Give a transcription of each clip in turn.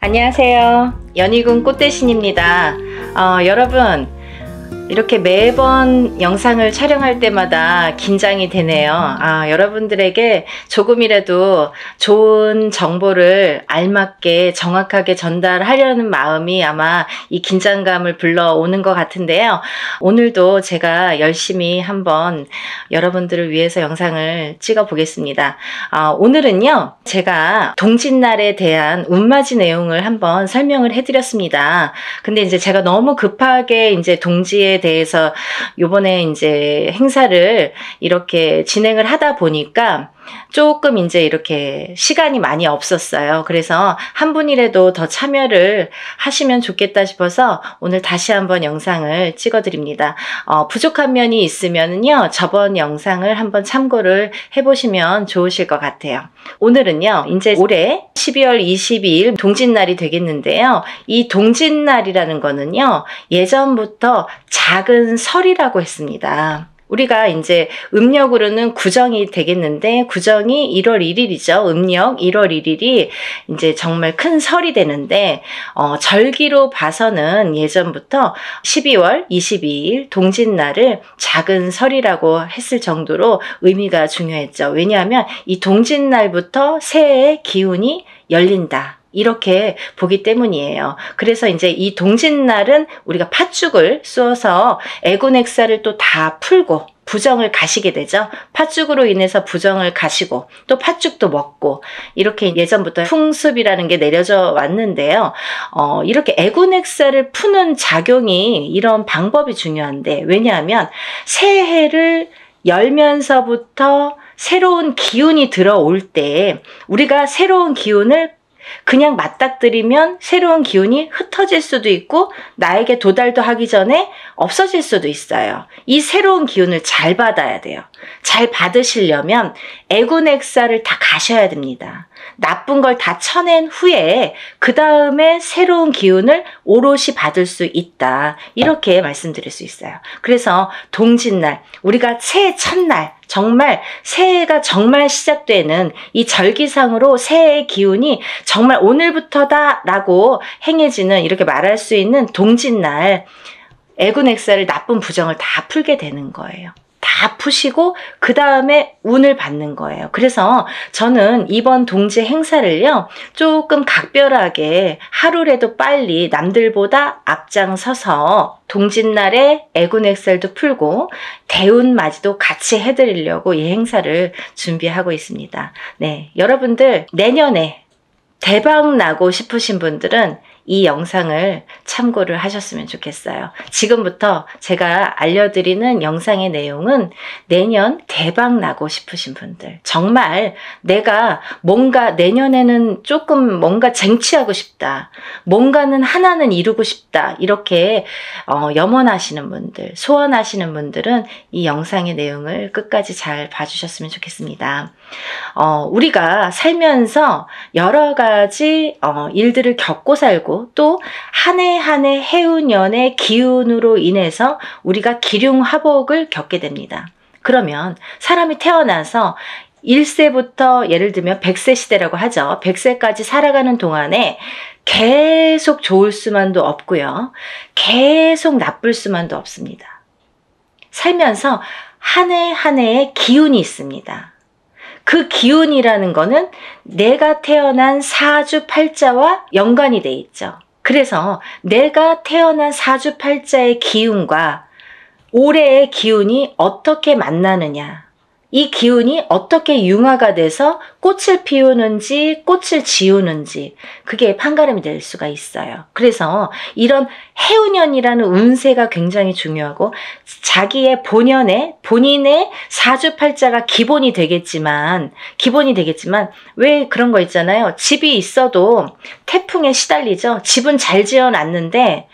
안녕하세요. 연희군 꽃대신입니다. 여러분, 이렇게 매번 영상을 촬영할 때마다 긴장이 되네요. 여러분들에게 조금이라도 좋은 정보를 알맞게 정확하게 전달하려는 마음이 아마 이 긴장감을 불러오는 것 같은데요. 오늘도 제가 열심히 한번 여러분들을 위해서 영상을 찍어 보겠습니다. 오늘은요, 제가 동짓날에 대한 운맞이 내용을 한번 설명을 해드렸습니다. 근데 이제 제가 너무 급하게 이제 동지에 대해서 요번에 이제 행사를 이렇게 진행을 하다 보니까 조금 이제 이렇게 시간이 많이 없었어요. 그래서 한 분이라도 더 참여를 하시면 좋겠다 싶어서 오늘 다시 한번 영상을 찍어 드립니다. 부족한 면이 있으면요, 저번 영상을 한번 참고를 해보시면 좋으실 것 같아요. 오늘은요, 이제 올해 12월 22일 동짓날이 되겠는데요. 이 동짓날이라는 거는요, 예전부터 작은 설이라고 했습니다. 우리가 이제 음력으로는 구정이 되겠는데, 구정이 1월 1일이죠. 음력 1월 1일이 이제 정말 큰 설이 되는데, 절기로 봐서는 예전부터 12월 22일 동짓날을 작은 설이라고 했을 정도로 의미가 중요했죠. 왜냐하면 이 동짓날부터 새해의 기운이 열린다, 이렇게 보기 때문이에요. 그래서 이제 이 동짓날은 우리가 팥죽을 쏘아서 애군액사를 또 다 풀고 부정을 가시게 되죠. 팥죽으로 인해서 부정을 가시고 또 팥죽도 먹고, 이렇게 예전부터 풍습이라는 게 내려져 왔는데요. 이렇게 애군액사를 푸는 작용이, 이런 방법이 중요한데, 왜냐하면 새해를 열면서부터 새로운 기운이 들어올 때 우리가 새로운 기운을 그냥 맞닥뜨리면 새로운 기운이 흩어질 수도 있고 나에게 도달도 하기 전에 없어질 수도 있어요. 이 새로운 기운을 잘 받아야 돼요. 잘 받으시려면 애군액사를 다 가셔야 됩니다. 나쁜 걸 다 쳐낸 후에 그 다음에 새로운 기운을 오롯이 받을 수 있다, 이렇게 말씀드릴 수 있어요. 그래서 동짓날, 우리가 새해 첫날, 정말 새해가 정말 시작되는 이 절기상으로 새해의 기운이 정말 오늘부터다 라고 행해지는, 이렇게 말할 수 있는 동짓날, 애군액사를, 나쁜 부정을 다 풀게 되는 거예요. 다 푸시고 그 다음에 운을 받는 거예요. 그래서 저는 이번 동지 행사를요, 조금 각별하게 하루라도 빨리 남들보다 앞장서서 동짓날에 애군액살도 풀고 대운맞이도 같이 해드리려고 이 행사를 준비하고 있습니다. 네, 여러분들 내년에 대박 나고 싶으신 분들은 이 영상을 참고를 하셨으면 좋겠어요. 지금부터 제가 알려드리는 영상의 내용은 내년 대박 나고 싶으신 분들, 정말 내가 뭔가 내년에는 조금 뭔가 쟁취하고 싶다, 뭔가는 하나는 이루고 싶다, 이렇게 염원하시는 분들, 소원하시는 분들은 이 영상의 내용을 끝까지 잘 봐주셨으면 좋겠습니다. 우리가 살면서 여러 가지 일들을 겪고 살고, 또 한 해 한 해 해운년의 기운으로 인해서 우리가 기륭화복을 겪게 됩니다. 그러면 사람이 태어나서 1세부터 예를 들면 100세 시대라고 하죠. 100세까지 살아가는 동안에 계속 좋을 수만도 없고요, 계속 나쁠 수만도 없습니다. 살면서 한 해 한 해의 기운이 있습니다. 그 기운이라는 거는 내가 태어난 사주팔자와 연관이 돼 있죠. 그래서 내가 태어난 사주팔자의 기운과 올해의 기운이 어떻게 만나느냐, 이 기운이 어떻게 융화가 돼서 꽃을 피우는지 꽃을 지우는지, 그게 판가름이 될 수가 있어요. 그래서 이런 해운년이라는 운세가 굉장히 중요하고, 자기의 본인의 사주팔자가 기본이 되겠지만 왜 그런 거 있잖아요. 집이 있어도 태풍에 시달리죠. 집은 잘 지어놨는데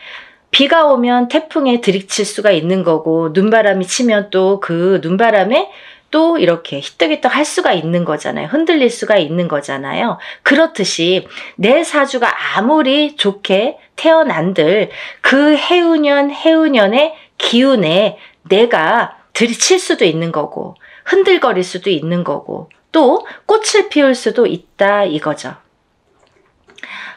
비가 오면 태풍에 들이칠 수가 있는 거고, 눈바람이 치면 또 그 눈바람에 또 이렇게 히떡히떡 할 수가 있는 거잖아요. 흔들릴 수가 있는 거잖아요. 그렇듯이 내 사주가 아무리 좋게 태어난들 그 해운년의 기운에 내가 들이칠 수도 있는 거고, 흔들거릴 수도 있는 거고, 또 꽃을 피울 수도 있다, 이거죠.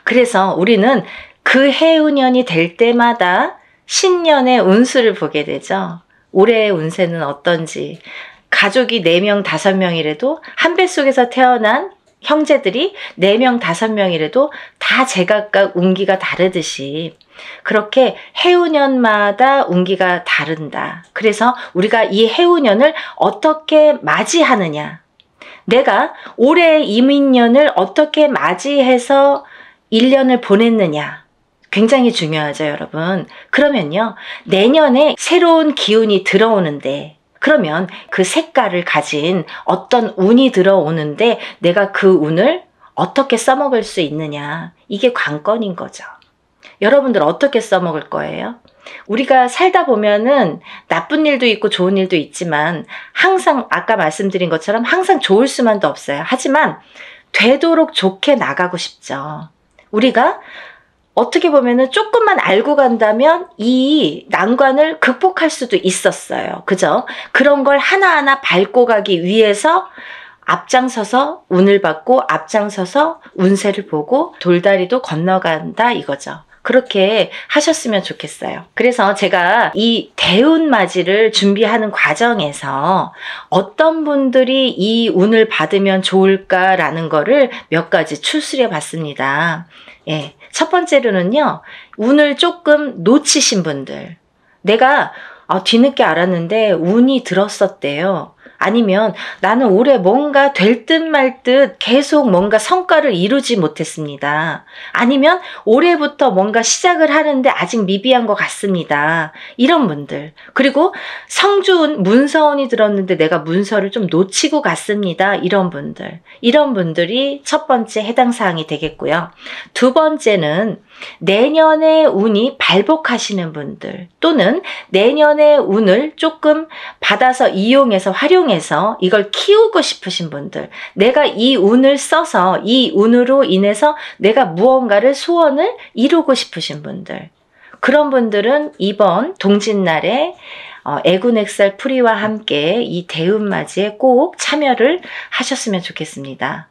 그래서 우리는 그 해운년이 될 때마다 신년의 운수를 보게 되죠. 올해의 운세는 어떤지. 가족이 4명, 5명이라도 한 뱃속에서 태어난 형제들이 4명, 5명이라도 다 제각각 운기가 다르듯이 그렇게 해운년마다 운기가 다른다. 그래서 우리가 이 해운년을 어떻게 맞이하느냐. 내가 올해 이민년을 어떻게 맞이해서 1년을 보냈느냐. 굉장히 중요하죠, 여러분. 그러면요, 내년에 새로운 기운이 들어오는데, 그러면 그 색깔을 가진 어떤 운이 들어오는데 내가 그 운을 어떻게 써먹을 수 있느냐. 이게 관건인 거죠. 여러분들 어떻게 써먹을 거예요? 우리가 살다 보면은 나쁜 일도 있고 좋은 일도 있지만 항상 아까 말씀드린 것처럼 항상 좋을 수만도 없어요. 하지만 되도록 좋게 나가고 싶죠. 우리가 어떻게 보면은 조금만 알고 간다면 이 난관을 극복할 수도 있었어요. 그죠? 그런 걸 하나하나 밟고 가기 위해서 앞장서서 운을 받고 앞장서서 운세를 보고 돌다리도 건너간다 이거죠. 그렇게 하셨으면 좋겠어요. 그래서 제가 이 대운맞이를 준비하는 과정에서 어떤 분들이 이 운을 받으면 좋을까라는 거를 몇 가지 추스려 봤습니다. 예. 첫 번째로는요, 운을 조금 놓치신 분들. 내가 뒤늦게 알았는데 운이 들었었대요. 아니면 나는 올해 뭔가 될 듯 말 듯 계속 뭔가 성과를 이루지 못했습니다. 아니면 올해부터 뭔가 시작을 하는데 아직 미비한 것 같습니다. 이런 분들. 그리고 성주운, 문서운이 들었는데 내가 문서를 좀 놓치고 갔습니다. 이런 분들. 이런 분들이 첫 번째 해당 사항이 되겠고요. 두 번째는 내년의 운이 발복하시는 분들 또는 내년의 운을 조금 받아서 이용해서 활용해서 이걸 키우고 싶으신 분들, 내가 이 운을 써서 이 운으로 인해서 내가 무언가를 소원을 이루고 싶으신 분들, 그런 분들은 이번 동짓날에 애군액살 풀이와 함께 이 대운맞이에 꼭 참여를 하셨으면 좋겠습니다.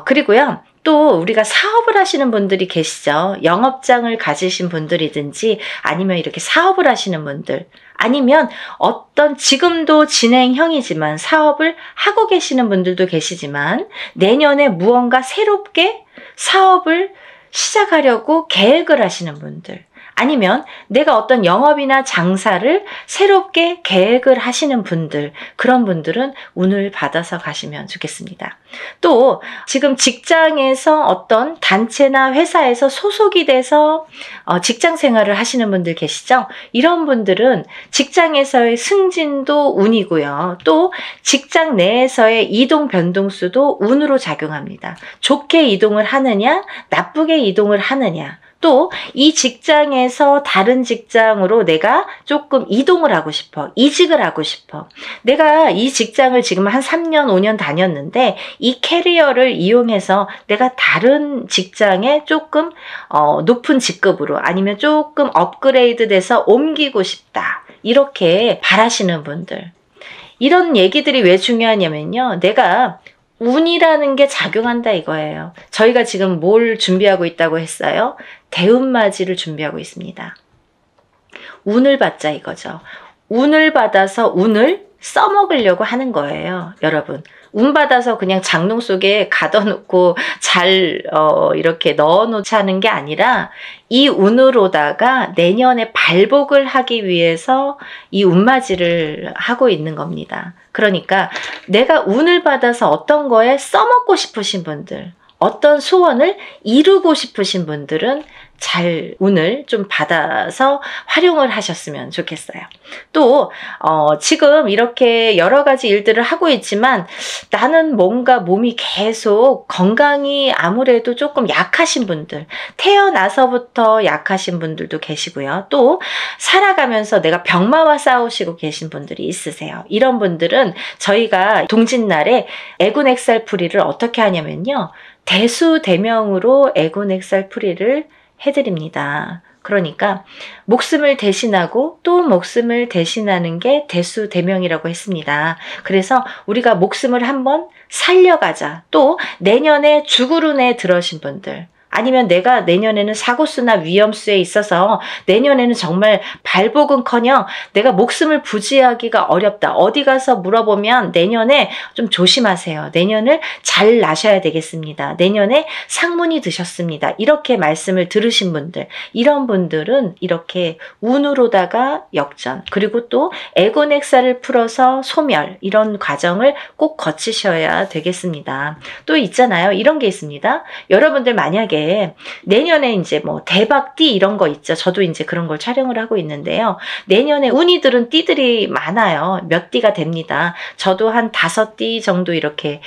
그리고요, 또 우리가 사업을 하시는 분들이 계시죠. 영업장을 가지신 분들이든지 아니면 이렇게 사업을 하시는 분들, 아니면 어떤 지금도 진행형이지만 사업을 하고 계시는 분들도 계시지만 내년에 무언가 새롭게 사업을 시작하려고 계획을 하시는 분들, 아니면 내가 어떤 영업이나 장사를 새롭게 계획을 하시는 분들, 그런 분들은 운을 받아서 가시면 좋겠습니다. 또 지금 직장에서 어떤 단체나 회사에서 소속이 돼서 직장 생활을 하시는 분들 계시죠? 이런 분들은 직장에서의 승진도 운이고요. 또 직장 내에서의 이동 변동수도 운으로 작용합니다. 좋게 이동을 하느냐, 나쁘게 이동을 하느냐, 또 이 직장에서 다른 직장으로 내가 조금 이동을 하고 싶어, 이직을 하고 싶어. 내가 이 직장을 지금 한 3년, 5년 다녔는데 이 캐리어를 이용해서 내가 다른 직장에 조금 높은 직급으로 아니면 조금 업그레이드 돼서 옮기고 싶다. 이렇게 바라시는 분들. 이런 얘기들이 왜 중요하냐면요. 내가 운이라는 게 작용한다 이거예요. 저희가 지금 뭘 준비하고 있다고 했어요? 대운맞이를 준비하고 있습니다. 운을 받자 이거죠. 운을 받아서 운을 써먹으려고 하는 거예요. 여러분. 운 받아서 그냥 장롱 속에 가둬놓고 잘 이렇게 넣어놓지 하는 게 아니라 이 운으로다가 내년에 발복을 하기 위해서 이 운맞이를 하고 있는 겁니다. 그러니까 내가 운을 받아서 어떤 거에 써먹고 싶으신 분들, 어떤 소원을 이루고 싶으신 분들은 잘 운을 좀 받아서 활용을 하셨으면 좋겠어요. 또 지금 이렇게 여러 가지 일들을 하고 있지만 나는 뭔가 몸이 계속 건강이 아무래도 조금 약하신 분들, 태어나서부터 약하신 분들도 계시고요. 또 살아가면서 내가 병마와 싸우시고 계신 분들이 있으세요. 이런 분들은 저희가 동짓날에 애군액살풀이를 어떻게 하냐면요. 대수대명으로 애군액살풀이를 해드립니다. 그러니까 목숨을 대신하고 또 목숨을 대신하는 게 대수대명이라고 했습니다. 그래서 우리가 목숨을 한번 살려가자. 또 내년에 죽을 운에 들어신 분들, 아니면 내가 내년에는 사고수나 위험수에 있어서 내년에는 정말 발복은커녕 내가 목숨을 부지하기가 어렵다. 어디 가서 물어보면 내년에 좀 조심하세요. 내년을 잘 나셔야 되겠습니다. 내년에 상문이 드셨습니다. 이렇게 말씀을 들으신 분들, 이런 분들은 이렇게 운으로다가 역전, 그리고 또 에고넥사를 풀어서 소멸, 이런 과정을 꼭 거치셔야 되겠습니다. 또 있잖아요. 이런 게 있습니다. 여러분들 만약에 내년에 이제 뭐 대박띠 이런 거 있죠. 저도 이제 그런 걸 촬영을 하고 있는데요. 내년에 운이 들은 띠들이 많아요. 몇 띠가 됩니다. 저도 한 5띠 정도 이렇게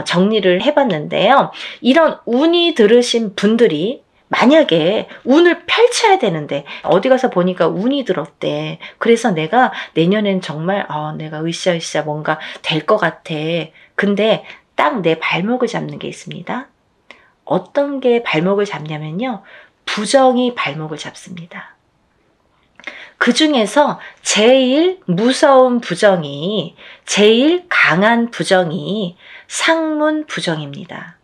정리를 해봤는데요. 이런 운이 들으신 분들이 만약에 운을 펼쳐야 되는데 어디 가서 보니까 운이 들었대. 그래서 내가 내년엔 정말 내가 으쌰으쌰 뭔가 될 것 같아. 근데 딱 내 발목을 잡는 게 있습니다. 어떤 게 발목을 잡냐면요. 부정이 발목을 잡습니다. 그 중에서 제일 무서운 부정이, 제일 강한 부정이 상문 부정입니다.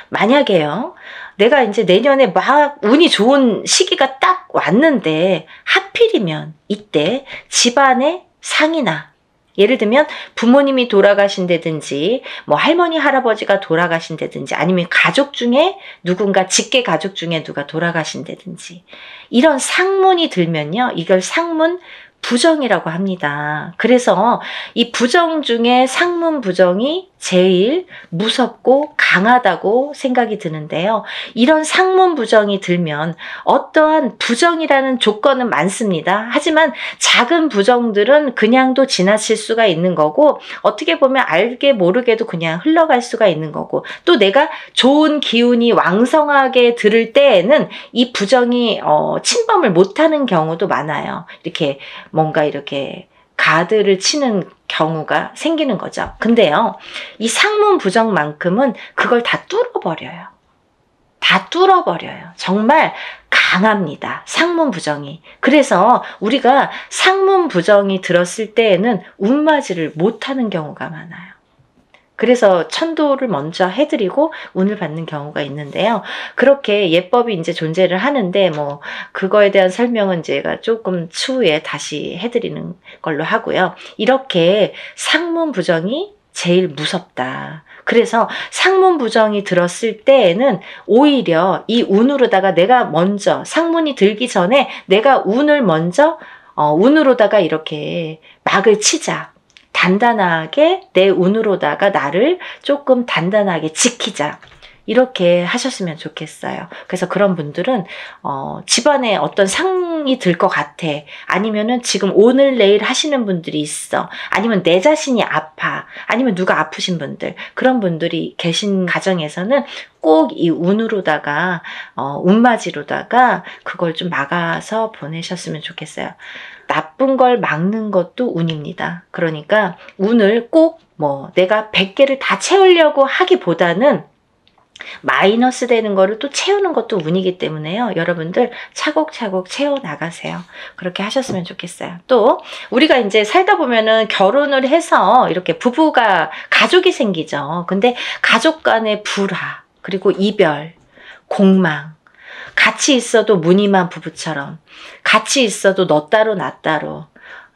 만약에요, 내가 이제 내년에 막 운이 좋은 시기가 딱 왔는데 하필이면 이때 집안에 상이나, 예를 들면 부모님이 돌아가신다든지 뭐 할머니 할아버지가 돌아가신다든지 아니면 가족 중에 누군가 직계 가족 중에 누가 돌아가신다든지 이런 상문이 들면요, 이걸 상문 부정이라고 합니다. 그래서 이 부정 중에 상문 부정이 제일 무섭고 강하다고 생각이 드는데요. 이런 상문 부정이 들면 어떠한 부정이라는 조건은 많습니다. 하지만 작은 부정들은 그냥도 지나칠 수가 있는 거고, 어떻게 보면 알게 모르게도 그냥 흘러갈 수가 있는 거고, 또 내가 좋은 기운이 왕성하게 들을 때에는 이 부정이 침범을 못하는 경우도 많아요. 이렇게 뭔가 이렇게 가드를 치는 경우가 생기는 거죠. 근데요, 이 상문 부정만큼은 그걸 다 뚫어버려요. 다 뚫어버려요. 정말 강합니다. 상문 부정이. 그래서 우리가 상문 부정이 들었을 때에는 운맞이를 못하는 경우가 많아요. 그래서 천도를 먼저 해드리고 운을 받는 경우가 있는데요. 그렇게 예법이 이제 존재를 하는데 뭐 그거에 대한 설명은 제가 조금 추후에 다시 해드리는 걸로 하고요. 이렇게 상문 부정이 제일 무섭다. 그래서 상문 부정이 들었을 때에는 오히려 이 운으로다가 내가 먼저 상문이 들기 전에 내가 운을 먼저 운으로다가 이렇게 막을 치자. 단단하게 내 운으로다가 나를 조금 단단하게 지키자. 이렇게 하셨으면 좋겠어요. 그래서 그런 분들은 집안에 어떤 상이 들 것 같아. 아니면은 지금 오늘 내일 하시는 분들이 있어. 아니면 내 자신이 아파. 아니면 누가 아프신 분들. 그런 분들이 계신 가정에서는 꼭 이 운으로다가 운맞이로다가 그걸 좀 막아서 보내셨으면 좋겠어요. 나쁜 걸 막는 것도 운입니다. 그러니까 운을 꼭 뭐 내가 100개를 다 채우려고 하기보다는 마이너스 되는 거를 또 채우는 것도 운이기 때문에요. 여러분들 차곡차곡 채워 나가세요. 그렇게 하셨으면 좋겠어요. 또 우리가 이제 살다 보면은 결혼을 해서 이렇게 부부가 가족이 생기죠. 근데 가족 간의 불화, 그리고 이별, 공망, 같이 있어도 무늬만 부부처럼, 같이 있어도 너 따로 나 따로,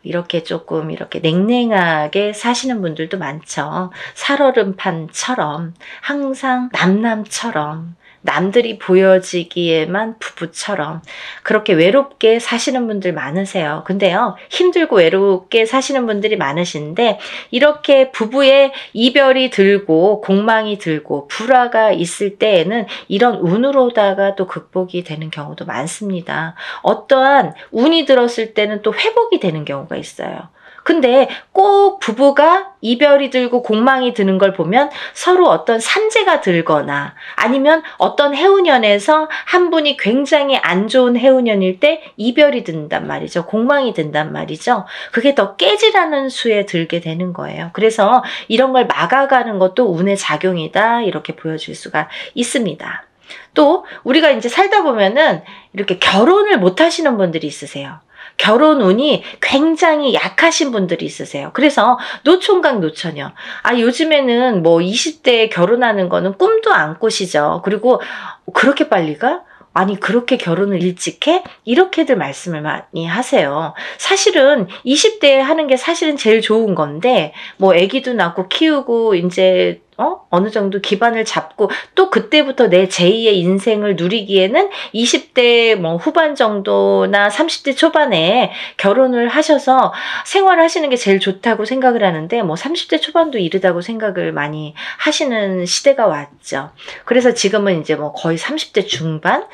이렇게 조금 이렇게 냉랭하게 사시는 분들도 많죠. 살얼음판처럼 항상 남남처럼 남들이 보여지기에만 부부처럼 그렇게 외롭게 사시는 분들 많으세요. 근데요, 힘들고 외롭게 사시는 분들이 많으신데 이렇게 부부의 이별이 들고 공망이 들고 불화가 있을 때에는 이런 운으로다가 또 극복이 되는 경우도 많습니다. 어떠한 운이 들었을 때는 또 회복이 되는 경우가 있어요. 근데 꼭 부부가 이별이 들고 공망이 드는 걸 보면 서로 어떤 산재가 들거나 아니면 어떤 해운년에서 한 분이 굉장히 안 좋은 해운년일 때 이별이 든단 말이죠. 공망이 든단 말이죠. 그게 더 깨지라는 수에 들게 되는 거예요. 그래서 이런 걸 막아가는 것도 운의 작용이다, 이렇게 보여줄 수가 있습니다. 또 우리가 이제 살다 보면은 이렇게 결혼을 못 하시는 분들이 있으세요. 결혼 운이 굉장히 약하신 분들이 있으세요. 그래서 노총각 노처녀. 요즘에는 뭐 20대에 결혼하는 거는 꿈도 안 꾸시죠. 그리고 그렇게 빨리 가? 아니 그렇게 결혼을 일찍 해? 이렇게들 말씀을 많이 하세요. 사실은 20대에 하는 게 사실은 제일 좋은 건데 뭐 아기도 낳고 키우고 이제 어느 정도 기반을 잡고 또 그때부터 내 제2의 인생을 누리기에는 20대 뭐 후반 정도나 30대 초반에 결혼을 하셔서 생활을 하시는 게 제일 좋다고 생각을 하는데 뭐 30대 초반도 이르다고 생각을 많이 하시는 시대가 왔죠. 그래서 지금은 이제 뭐 거의 30대 중반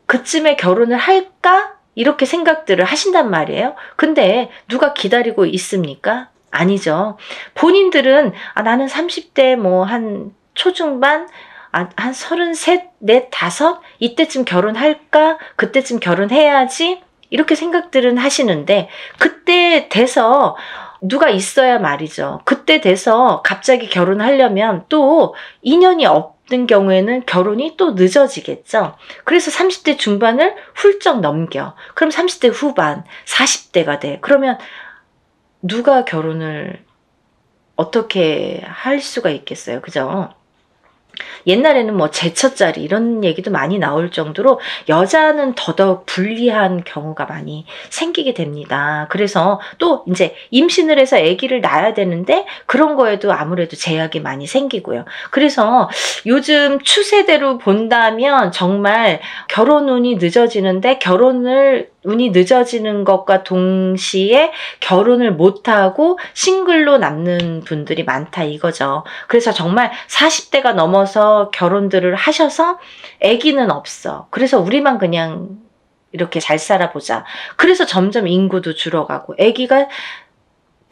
그쯤에 결혼을 할까? 이렇게 생각들을 하신단 말이에요. 근데 누가 기다리고 있습니까? 아니죠. 본인들은 나는 30대 뭐 한 초중반 한 33, 4, 5 이때쯤 결혼할까? 그때쯤 결혼해야지? 이렇게 생각들은 하시는데 그때 돼서 누가 있어야 말이죠. 그때 돼서 갑자기 결혼하려면 또 인연이 없는 경우에는 결혼이 또 늦어지겠죠. 그래서 30대 중반을 훌쩍 넘겨. 그럼 30대 후반, 40대가 돼. 그러면 누가 결혼을 어떻게 할 수가 있겠어요. 그죠? 옛날에는 뭐 제처자리 이런 얘기도 많이 나올 정도로 여자는 더더욱 불리한 경우가 많이 생기게 됩니다. 그래서 또 이제 임신을 해서 아기를 낳아야 되는데 그런 거에도 아무래도 제약이 많이 생기고요. 그래서 요즘 추세대로 본다면 정말 결혼 운이 늦어지는데 운이 늦어지는 것과 동시에 결혼을 못하고 싱글로 남는 분들이 많다 이거죠. 그래서 정말 40대가 넘어서 결혼들을 하셔서 아기는 없어. 그래서 우리만 그냥 이렇게 잘 살아보자. 그래서 점점 인구도 줄어가고 아기가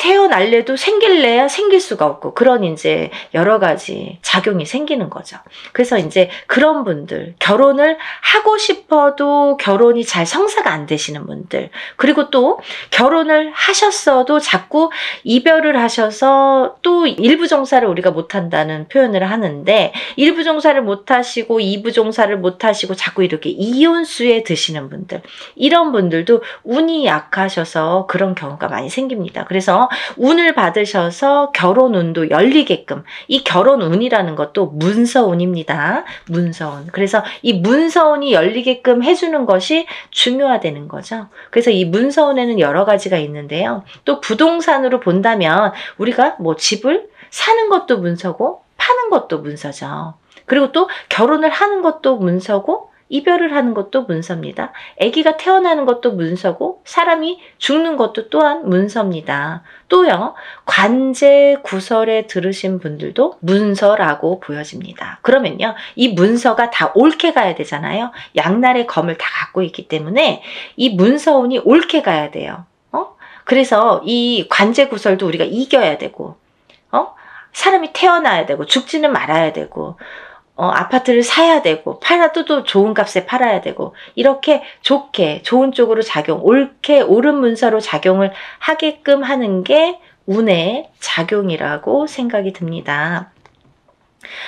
태어날래도 생길래야 생길 수가 없고 그런 이제 여러 가지 작용이 생기는 거죠. 그래서 이제 그런 분들 결혼을 하고 싶어도 결혼이 잘 성사가 안 되시는 분들 그리고 또 결혼을 하셨어도 자꾸 이별을 하셔서 또 일부 종사를 우리가 못한다는 표현을 하는데 일부 종사를 못하시고 2부 종사를 못하시고 자꾸 이렇게 이혼수에 드시는 분들 이런 분들도 운이 약하셔서 그런 경우가 많이 생깁니다. 그래서 운을 받으셔서 결혼운도 열리게끔 이 결혼운이라는 것도 문서운입니다. 문서운. 그래서 이 문서운이 열리게끔 해주는 것이 중요하다는 거죠. 그래서 이 문서운에는 여러 가지가 있는데요. 또 부동산으로 본다면 우리가 뭐 집을 사는 것도 문서고 파는 것도 문서죠. 그리고 또 결혼을 하는 것도 문서고 이별을 하는 것도 문서입니다. 아기가 태어나는 것도 문서고 사람이 죽는 것도 또한 문서입니다. 또요. 관제 구설에 들으신 분들도 문서라고 보여집니다. 그러면요. 이 문서가 다 옳게 가야 되잖아요. 양날의 검을 다 갖고 있기 때문에 이 문서운이 옳게 가야 돼요. 그래서 이 관제 구설도 우리가 이겨야 되고 사람이 태어나야 되고 죽지는 말아야 되고 아파트를 사야 되고 팔아도 또 좋은 값에 팔아야 되고 이렇게 좋게 좋은 쪽으로 옳게 옳은 문서로 작용을 하게끔 하는 게 운의 작용이라고 생각이 듭니다.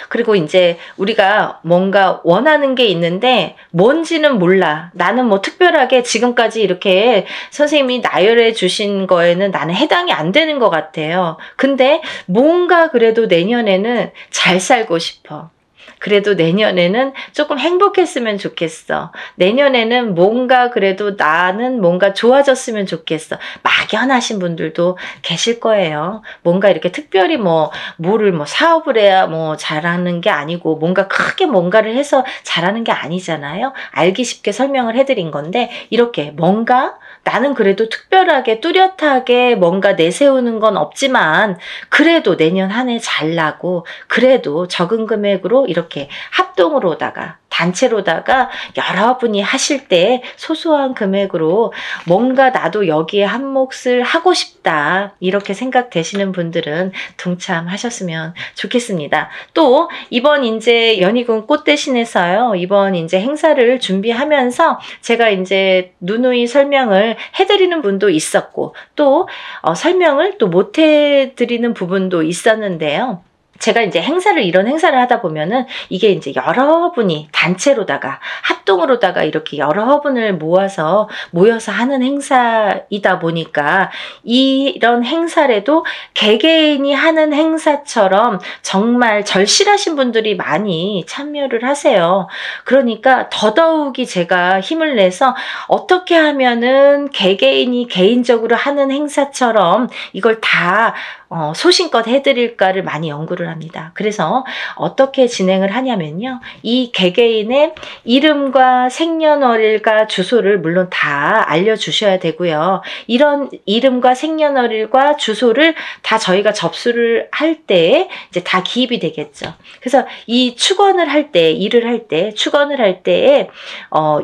그리고 이제 우리가 뭔가 원하는 게 있는데 뭔지는 몰라. 나는 뭐 특별하게 지금까지 이렇게 선생님이 나열해 주신 거에는 나는 해당이 안 되는 것 같아요. 근데 뭔가 그래도 내년에는 잘 살고 싶어. 그래도 내년에는 조금 행복했으면 좋겠어. 내년에는 뭔가 그래도 나는 뭔가 좋아졌으면 좋겠어. 막연하신 분들도 계실 거예요. 뭔가 이렇게 특별히 뭐를 사업을 해야 잘하는 게 아니고 뭔가 크게 뭔가를 해서 잘하는 게 아니잖아요. 알기 쉽게 설명을 해드린 건데 이렇게 뭔가 나는 그래도 특별하게 뚜렷하게 뭔가 내세우는 건 없지만 그래도 내년 한 해 잘 나고 그래도 적은 금액으로 이렇게 합동으로다가 단체로다가 여러분이 하실 때 소소한 금액으로 뭔가 나도 여기에 한 몫을 하고 싶다 이렇게 생각되시는 분들은 동참하셨으면 좋겠습니다. 또 이번 이제 연희군 꽃대신에서요 이번 이제 행사를 준비하면서 제가 이제 누누이 설명을 해드리는 분도 있었고 또 설명을 또 못 해드리는 부분도 있었는데요. 제가 이제 이런 행사를 하다 보면은 이게 이제 여러분이 단체로다가 합동으로다가 이렇게 여러 화분을 모여서 하는 행사이다 보니까 이런 행사라도 개개인이 하는 행사처럼 정말 절실하신 분들이 많이 참여를 하세요. 그러니까 더더욱이 제가 힘을 내서 어떻게 하면은 개개인이 개인적으로 하는 행사처럼 이걸 다 소신껏 해드릴까를 많이 연구를 합니다. 그래서 어떻게 진행을 하냐면요. 이 개개인의 이름과 생년월일과 주소를 물론 다 알려주셔야 되고요. 이런 이름과 생년월일과 주소를 다 저희가 접수를 할 때 이제 다 기입이 되겠죠. 그래서 이 축원을 할 때, 일을 할 때, 축원을 할 때에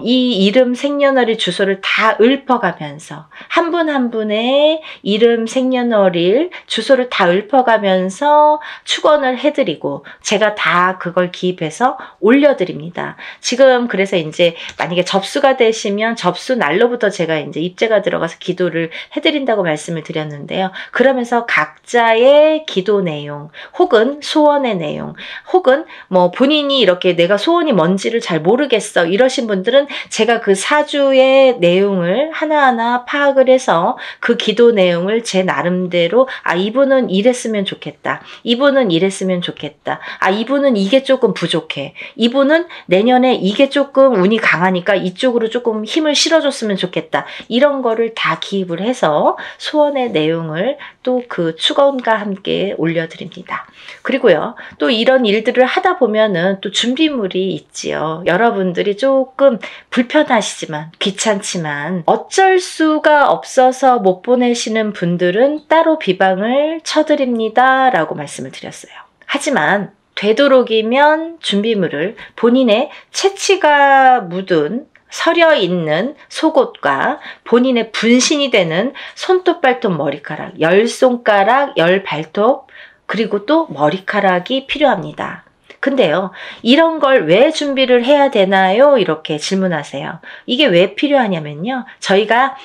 이 이름, 생년월일, 주소를 다 읊어가면서 한 분 한 분의 이름, 생년월일, 주소를 다 읊어가면서 축원을 해드리고 제가 다 그걸 기입해서 올려드립니다. 지금 그래서 이제 만약에 접수가 되시면 접수 날로부터 제가 이제 입제가 들어가서 기도를 해드린다고 말씀을 드렸는데요. 그러면서 각자의 기도 내용 혹은 소원의 내용 혹은 뭐 본인이 이렇게 내가 소원이 뭔지를 잘 모르겠어 이러신 분들은 제가 그 사주의 내용을 하나하나 파악을 해서 그 기도 내용을 제 나름대로 이분은 이랬으면 좋겠다. 이분은 이랬으면 좋겠다. 이분은 이게 조금 부족해. 이분은 내년에 이게 조금 운이 강하니까 이쪽으로 조금 힘을 실어줬으면 좋겠다. 이런 거를 다 기입을 해서 소원의 내용을 또 그 축원과 함께 올려드립니다. 그리고요. 또 이런 일들을 하다 보면은 또 준비물이 있지요. 여러분들이 조금 불편하시지만 귀찮지만 어쩔 수가 없어서 못 보내시는 분들은 따로 비방을 쳐드립니다. 라고 말씀을 드렸어요. 하지만 되도록이면 준비물을 본인의 채취가 묻은 서려 있는 속옷과 본인의 분신이 되는 손톱, 발톱, 머리카락, 10손가락, 10발톱, 그리고 또 머리카락이 필요합니다. 근데요, 이런 걸 왜 준비를 해야 되나요? 이렇게 질문하세요. 이게 왜 필요하냐면요. 저희가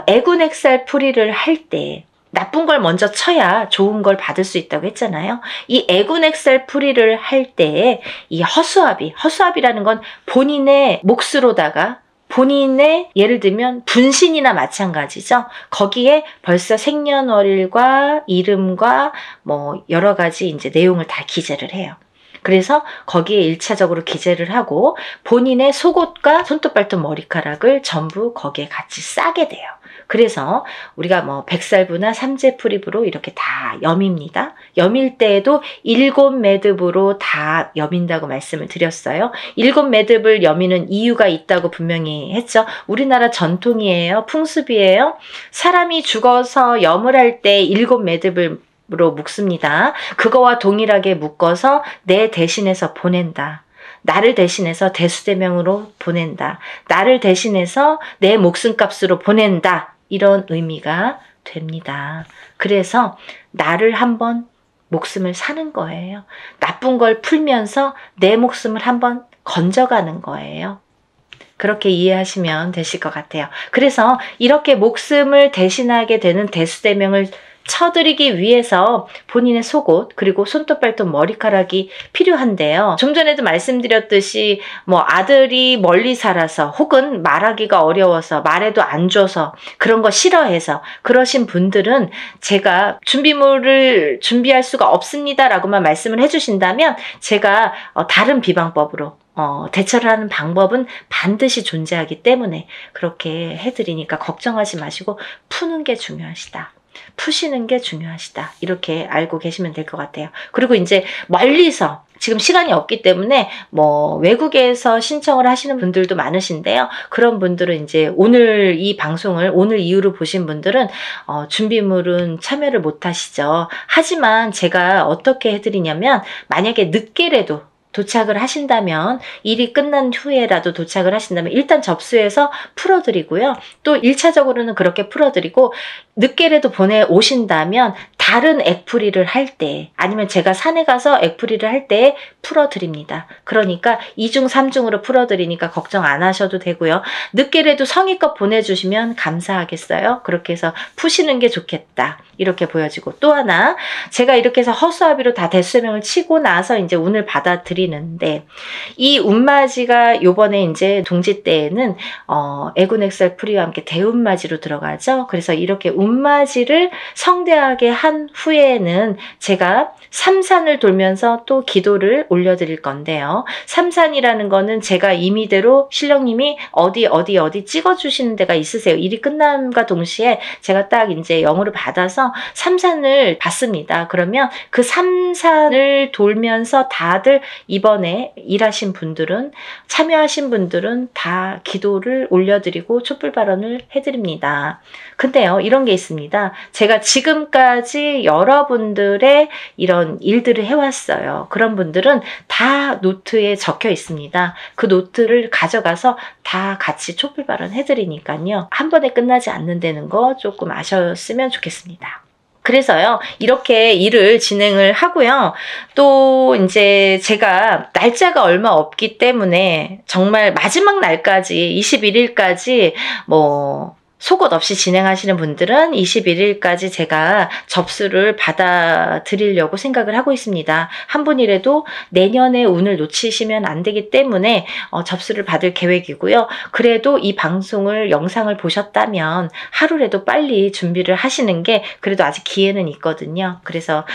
애군액살 풀이를 할 때 나쁜 걸 먼저 쳐야 좋은 걸 받을 수 있다고 했잖아요. 이 애군액살 풀이를 할 때 이 허수아비라는 건 본인의 몫으로다가 본인의 예를 들면 분신이나 마찬가지죠. 거기에 벌써 생년월일과 이름과 뭐 여러 가지 이제 내용을 다 기재를 해요. 그래서 거기에 1차적으로 기재를 하고 본인의 속옷과 손톱, 발톱, 머리카락을 전부 거기에 같이 싸게 돼요. 그래서 우리가 뭐 백살부나 삼재풀입으로 이렇게 다 여밉니다. 여밀 때에도 7매듭으로 다 여민다고 말씀을 드렸어요. 7매듭을 여미는 이유가 있다고 분명히 했죠. 우리나라 전통이에요. 풍습이에요. 사람이 죽어서 염을 할 때 7매듭을 로 묶습니다. 그거와 동일하게 묶어서 내 대신해서 보낸다. 나를 대신해서 대수대명으로 보낸다. 나를 대신해서 내 목숨값으로 보낸다. 이런 의미가 됩니다. 그래서 나를 한번 목숨을 사는 거예요. 나쁜 걸 풀면서 내 목숨을 한번 건져가는 거예요. 그렇게 이해하시면 되실 것 같아요. 그래서 이렇게 목숨을 대신하게 되는 대수대명을 쳐드리기 위해서 본인의 속옷 그리고 손톱, 발톱, 머리카락이 필요한데요. 좀 전에도 말씀드렸듯이 뭐 아들이 멀리 살아서 혹은 말하기가 어려워서 말해도 안 줘서 그런 거 싫어해서 그러신 분들은 제가 준비물을 준비할 수가 없습니다 라고만 말씀을 해주신다면 제가 다른 비방법으로 대처를 하는 방법은 반드시 존재하기 때문에 그렇게 해드리니까 걱정하지 마시고 푸는 게 중요하시다. 푸시는 게 중요하시다. 이렇게 알고 계시면 될 것 같아요. 그리고 이제 멀리서 지금 시간이 없기 때문에 뭐 외국에서 신청을 하시는 분들도 많으신데요. 그런 분들은 이제 오늘 이 방송을 오늘 이후로 보신 분들은 준비물은 참여를 못 하시죠. 하지만 제가 어떻게 해드리냐면 만약에 늦게라도 도착을 하신다면 일이 끝난 후에라도 도착을 하신다면 일단 접수해서 풀어드리고요. 또 1차적으로는 그렇게 풀어드리고 늦게라도 보내오신다면 다른 액풀이를 할 때 아니면 제가 산에 가서 액풀이를 할 때 풀어드립니다. 그러니까 2중 3중으로 풀어드리니까 걱정 안 하셔도 되고요. 늦게라도 성의껏 보내주시면 감사하겠어요. 그렇게 해서 푸시는 게 좋겠다. 이렇게 보여지고 또 하나 제가 이렇게 해서 허수아비로 다 대수명을 치고 나서 이제 운을 받아들이는 드리는데, 이 운맞이가 요번에 이제 동지 때에는 에고넥셀 프리와 함께 대운맞이로 들어가죠. 그래서 이렇게 운맞이를 성대하게 한 후에는 제가 삼산을 돌면서 또 기도를 올려드릴 건데요. 삼산이라는 거는 제가 임의대로 신령님이 어디 찍어주시는 데가 있으세요. 일이 끝남과 동시에 제가 딱 이제 영어를 받아서 삼산을 받습니다. 그러면 그 삼산을 돌면서 다들 이번에 일하신 분들은, 참여하신 분들은 다 기도를 올려드리고 촛불 발언을 해드립니다. 근데요, 이런 게 있습니다. 제가 지금까지 여러분들의 이런 일들을 해왔어요. 그런 분들은 다 노트에 적혀 있습니다. 그 노트를 가져가서 다 같이 촛불 발언 해드리니까요. 한 번에 끝나지 않는다는 거 조금 아셨으면 좋겠습니다. 그래서요, 이렇게 일을 진행을 하고요. 또 이제 제가 날짜가 얼마 없기 때문에 정말 마지막 날까지 21일까지 속옷 없이 진행하시는 분들은 21일까지 제가 접수를 받아드리려고 생각을 하고 있습니다. 한 분이라도 내년에 운을 놓치시면 안 되기 때문에 접수를 받을 계획이고요. 그래도 이 방송을, 영상을 보셨다면 하루라도 빨리 준비를 하시는 게 그래도 아직 기회는 있거든요. 그래서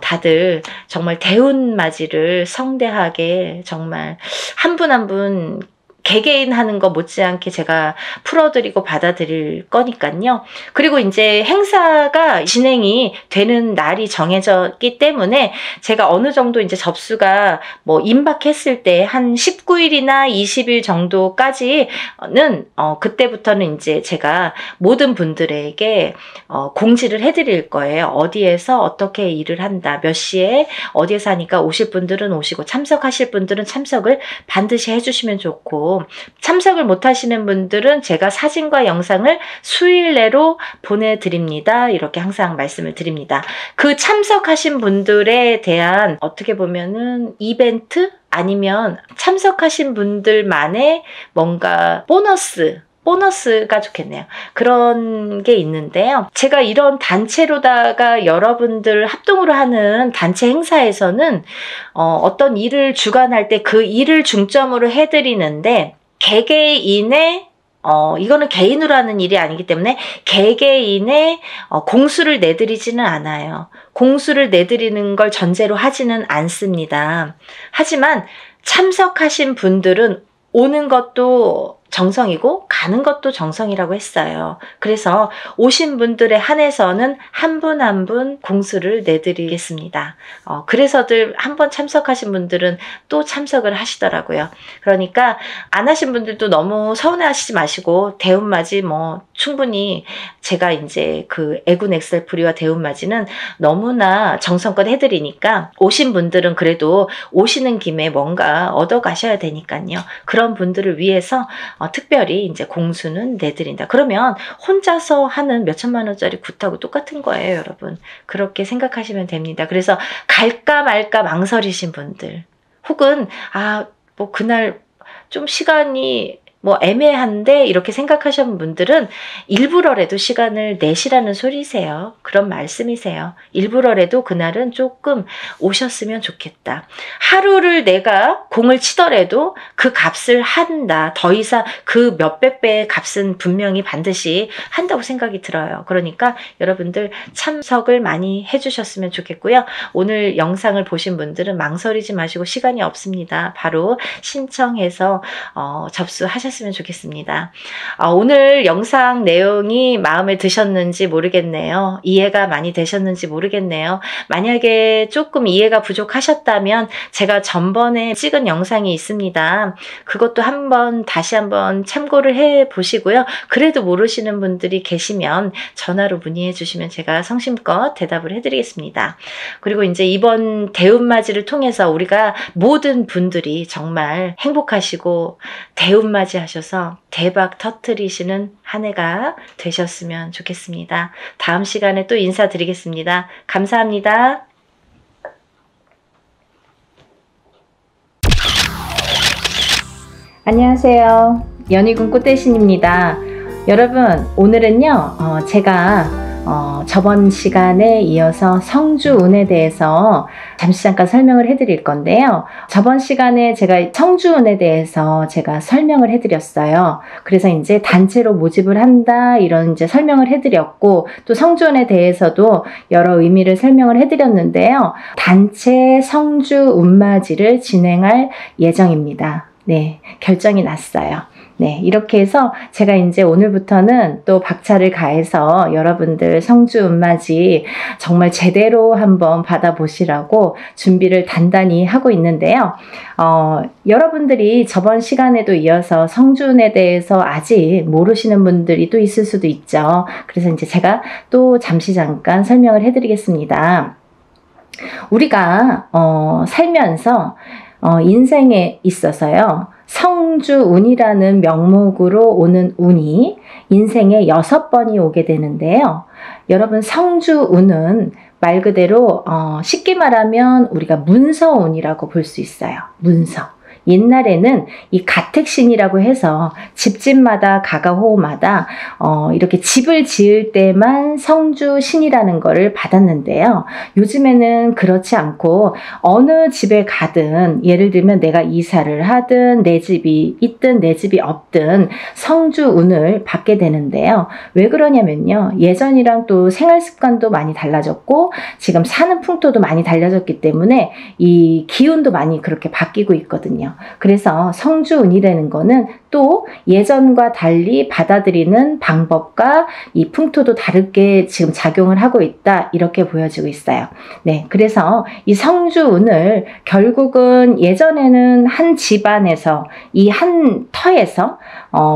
다들 정말 대운맞이를 성대하게 정말 한 분 한 분 개개인 하는 거 못지않게 제가 풀어드리고 받아들일 거니까요. 그리고 이제 행사가 진행이 되는 날이 정해졌기 때문에 제가 어느 정도 이제 접수가 임박했을 때 한 19일이나 20일 정도까지는 그때부터는 이제 제가 모든 분들에게 공지를 해드릴 거예요. 어디에서 어떻게 일을 한다, 몇 시에 어디에서 하니까 오실 분들은 오시고 참석하실 분들은 참석을 반드시 해주시면 좋고, 참석을 못 하시는 분들은 제가 사진과 영상을 수일 내로 보내드립니다. 이렇게 항상 말씀을 드립니다. 그 참석하신 분들에 대한 어떻게 보면은 이벤트? 아니면 참석하신 분들만의 뭔가 보너스가 좋겠네요. 그런 게 있는데요. 제가 이런 단체로다가 여러분들 합동으로 하는 단체 행사에서는 어떤 일을 주관할 때 그 일을 중점으로 해드리는데, 개개인의 이거는 개인으로 하는 일이 아니기 때문에 개개인의 공수를 내드리지는 않아요. 공수를 내드리는 걸 전제로 하지는 않습니다. 하지만 참석하신 분들은 오는 것도 정성이고 가는 것도 정성이라고 했어요. 그래서 오신 분들에 한해서는 한 분 한 분 공수를 내드리겠습니다. 그래서들 한번 참석하신 분들은 또 참석을 하시더라고요. 그러니까 안 하신 분들도 너무 서운해하시지 마시고, 대운맞이 충분히 제가 이제 그 에고넥셀 프리와 대운맞이는 너무나 정성껏 해드리니까 오신 분들은 그래도 오시는 김에 뭔가 얻어 가셔야 되니까요. 그런 분들을 위해서 특별히 이제 공수는 내드린다. 그러면 혼자서 하는 몇천만 원짜리 굿하고 똑같은 거예요, 여러분. 그렇게 생각하시면 됩니다. 그래서 갈까 말까 망설이신 분들, 혹은 그날 좀 시간이 애매한데 이렇게 생각하시는 분들은 일부러라도 시간을 내시라는 소리세요. 그런 말씀이세요. 일부러라도 그날은 조금 오셨으면 좋겠다. 하루를 내가 공을 치더라도 그 값을 한다. 더 이상 그 몇백 배의 값은 분명히 반드시 한다고 생각이 들어요. 그러니까 여러분들 참석을 많이 해주셨으면 좋겠고요. 오늘 영상을 보신 분들은 망설이지 마시고, 시간이 없습니다. 바로 신청해서 접수하셨으면 좋겠습니다. 오늘 영상 내용이 마음에 드셨는지 모르겠네요. 이해가 많이 되셨는지 모르겠네요. 만약에 조금 이해가 부족하셨다면 제가 전번에 찍은 영상이 있습니다. 그것도 다시 한번 참고를 해 보시고요. 그래도 모르시는 분들이 계시면 전화로 문의해 주시면 제가 성심껏 대답을 해드리겠습니다. 그리고 이제 이번 대운맞이를 통해서 우리가 모든 분들이 정말 행복하시고 대운맞이 하셔서 대박 터뜨리시는 한 해가 되셨으면 좋겠습니다. 다음 시간에 또 인사드리겠습니다. 감사합니다. 안녕하세요. 연희군 꽃대신입니다. 여러분, 오늘은요 제가 저번 시간에 이어서 성주운에 대해서 잠깐 설명을 해드릴 건데요. 저번 시간에 제가 성주운에 대해서 제가 설명을 해드렸어요. 그래서 이제 단체로 모집을 한다 이런 이제 설명을 해드렸고, 또 성주운에 대해서도 여러 의미를 설명을 해드렸는데요. 단체 성주운맞이를 진행할 예정입니다. 네, 결정이 났어요. 네, 이렇게 해서 제가 이제 오늘부터는 또 박차를 가해서 여러분들 성주운맞이 정말 제대로 한번 받아보시라고 준비를 단단히 하고 있는데요. 여러분들이 저번 시간에도 이어서 성주운에 대해서 아직 모르시는 분들이 또 있을 수도 있죠. 그래서 이제 제가 또 잠깐 설명을 해드리겠습니다. 우리가 살면서 인생에 있어서요, 성주운이라는 명목으로 오는 운이 인생에 6번이 오게 되는데요. 여러분, 성주운은 말 그대로 쉽게 말하면 우리가 문서운이라고 볼 수 있어요. 문서. 옛날에는 이 가택신이라고 해서 집집마다 가가호호마다 이렇게 집을 지을 때만 성주신이라는 거를 받았는데요. 요즘에는 그렇지 않고 어느 집에 가든, 예를 들면 내가 이사를 하든 내 집이 있든 내 집이 없든 성주운을 받게 되는데요. 왜 그러냐면요, 예전이랑 또 생활 습관도 많이 달라졌고 지금 사는 풍토도 많이 달라졌기 때문에 이 기운도 많이 그렇게 바뀌고 있거든요. 그래서 성주운이라는 거는 또 예전과 달리 받아들이는 방법과 이 풍토도 다르게 지금 작용을 하고 있다, 이렇게 보여지고 있어요. 네, 그래서 이 성주운을 결국은 예전에는 한 집안에서, 이 한 터에서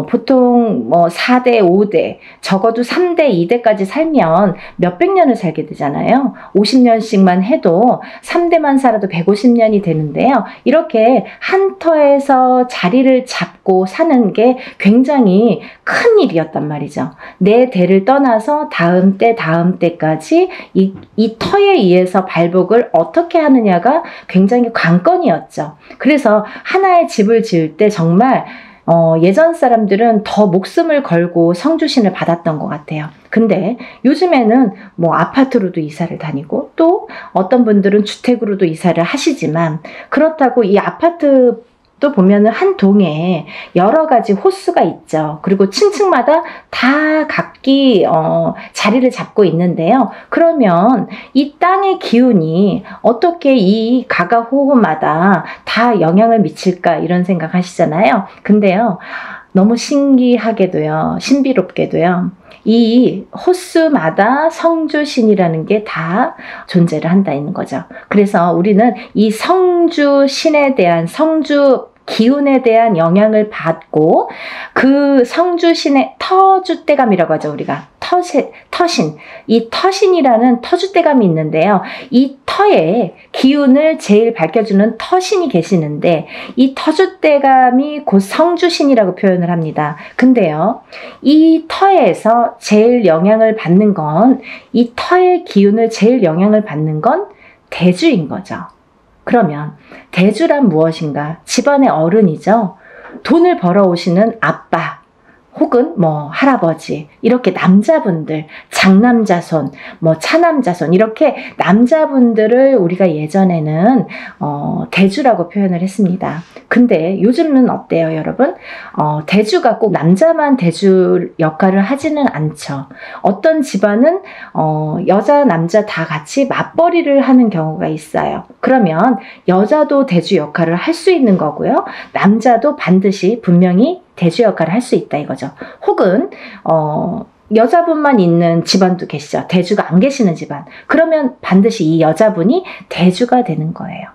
보통 뭐 4대, 5대, 적어도 3대, 2대까지 살면 몇백 년을 살게 되잖아요. 50년씩만 해도 3대만 살아도 150년이 되는데요. 이렇게 한 터에서 자리를 잡고 사는 게 굉장히 큰 일이었단 말이죠. 내 대를 떠나서 다음 때까지 이 터에 의해서 발복을 어떻게 하느냐가 굉장히 관건이었죠. 그래서 하나의 집을 지을 때 정말 예전 사람들은 더 목숨을 걸고 성주신을 받았던 것 같아요. 근데 요즘에는 뭐 아파트로도 이사를 다니고 또 어떤 분들은 주택으로도 이사를 하시지만, 그렇다고 이 아파트 또 보면은 한 동에 여러 가지 호수가 있죠. 그리고 층층마다 다 각기 자리를 잡고 있는데요. 그러면 이 땅의 기운이 어떻게 이 가가호호마다 다 영향을 미칠까, 이런 생각 하시잖아요. 근데요, 너무 신기하게도요, 신비롭게도요, 이 호수마다 성주신이라는 게 다 존재를 한다는 거죠. 그래서 우리는 이 성주신에 대한, 성주 기운에 대한 영향을 받고, 그 성주신의 터줏대감이라고 하죠. 우리가 터신, 이 터신이라는 터줏대감이 있는데요. 이 터의 기운을 제일 밝혀주는 터신이 계시는데, 이 터줏대감이 곧 성주신이라고 표현을 합니다. 근데요, 이 터에서 제일 영향을 받는 건, 이 터의 기운을 제일 영향을 받는 건 대주인 거죠. 그러면 대주란 무엇인가? 집안의 어른이죠. 돈을 벌어오시는 아빠 혹은 뭐 할아버지, 이렇게 남자분들, 장남자손, 뭐 차남자손, 이렇게 남자분들을 우리가 예전에는 대주라고 표현을 했습니다. 근데 요즘은 어때요, 여러분? 대주가 꼭 남자만 대주 역할을 하지는 않죠. 어떤 집안은 여자, 남자 다 같이 맞벌이를 하는 경우가 있어요. 그러면 여자도 대주 역할을 할 수 있는 거고요. 남자도 반드시 분명히 대주 역할을 할 수 있다, 이거죠. 혹은 여자분만 있는 집안도 계시죠. 대주가 안 계시는 집안. 그러면 반드시 이 여자분이 대주가 되는 거예요.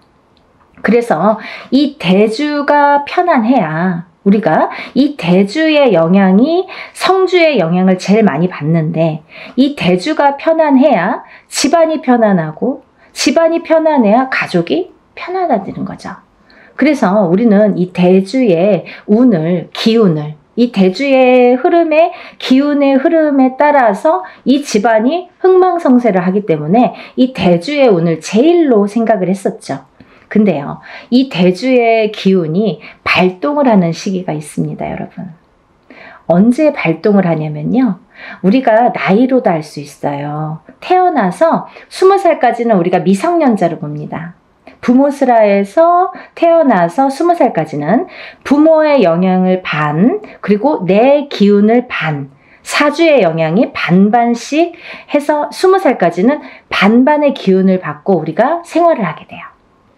그래서 이 대주가 편안해야, 우리가 이 대주의 영향이 성주의 영향을 제일 많이 받는데, 이 대주가 편안해야 집안이 편안하고, 집안이 편안해야 가족이 편안해지는 거죠. 그래서 우리는 이 대주의 운을, 기운을, 이 대주의 흐름에, 기운의 흐름에 따라서 이 집안이 흥망성쇠를 하기 때문에 이 대주의 운을 제일로 생각을 했었죠. 근데요, 이 대주의 기운이 발동을 하는 시기가 있습니다, 여러분. 언제 발동을 하냐면요. 우리가 나이로도 알 수 있어요. 태어나서 20살까지는 우리가 미성년자로 봅니다. 부모스라에서 태어나서 20살까지는 부모의 영향을 반, 그리고 내 기운을 반, 사주의 영향이 반반씩 해서 20살까지는 반반의 기운을 받고 우리가 생활을 하게 돼요.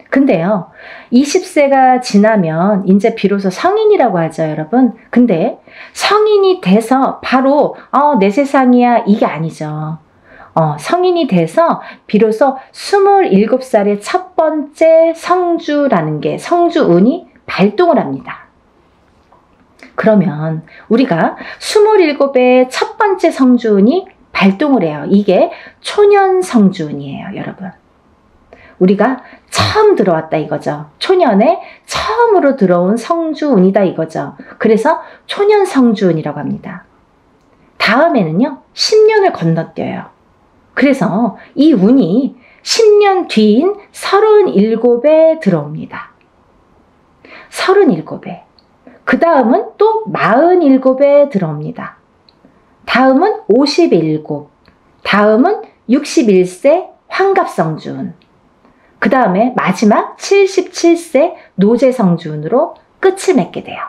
근데요, 20세가 지나면 이제 비로소 성인이라고 하죠, 여러분. 근데 성인이 돼서 바로 내 세상이야 이게 아니죠. 성인이 돼서 비로소 27살의 첫 번째 성주라는 게 성주운이 발동을 합니다. 그러면 우리가 27의 첫 번째 성주운이 발동을 해요. 이게 초년 성주운이에요, 여러분. 우리가 처음 들어왔다 이거죠. 초년에 처음으로 들어온 성주운이다 이거죠. 그래서 초년 성주운이라고 합니다. 다음에는요, 10년을 건너뛰어요. 그래서 이 운이 10년 뒤인 37에 들어옵니다. 37에. 그 다음은 또 47에 들어옵니다. 다음은 57, 다음은 61세 환갑성주운, 그 다음에 마지막 77세 노제성주운으로 끝을 맺게 돼요.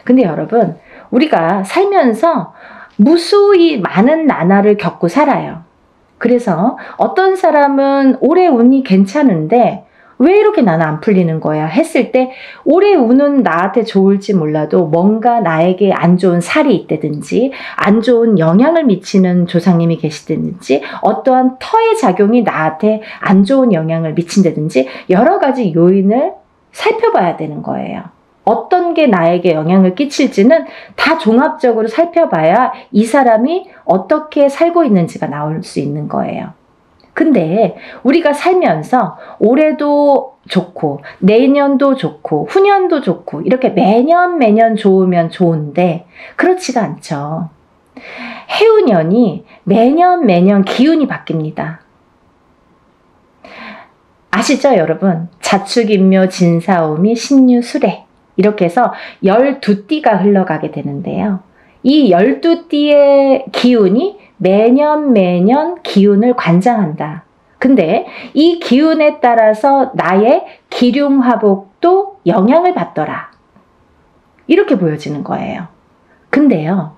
근데 여러분, 우리가 살면서 무수히 많은 나날을 겪고 살아요. 그래서 어떤 사람은 올해 운이 괜찮은데 왜 이렇게 나는 안 풀리는 거야 했을 때 올해 운은 나한테 좋을지 몰라도 뭔가 나에게 안 좋은 살이 있다든지 안 좋은 영향을 미치는 조상님이 계시다든지 어떠한 터의 작용이 나한테 안 좋은 영향을 미친다든지 여러 가지 요인을 살펴봐야 되는 거예요. 어떤 게 나에게 영향을 끼칠지는 다 종합적으로 살펴봐야 이 사람이 어떻게 살고 있는지가 나올 수 있는 거예요. 근데 우리가 살면서 올해도 좋고 내년도 좋고 후년도 좋고 이렇게 매년 좋으면 좋은데 그렇지가 않죠. 해운년이 매년 기운이 바뀝니다. 아시죠, 여러분? 자축인묘 진사오미 신유술해 이렇게 해서 12띠가 흘러가게 되는데요. 이 12띠의 기운이 매년 기운을 관장한다. 근데 이 기운에 따라서 나의 기륭화복도 영향을 받더라. 이렇게 보여지는 거예요. 근데요,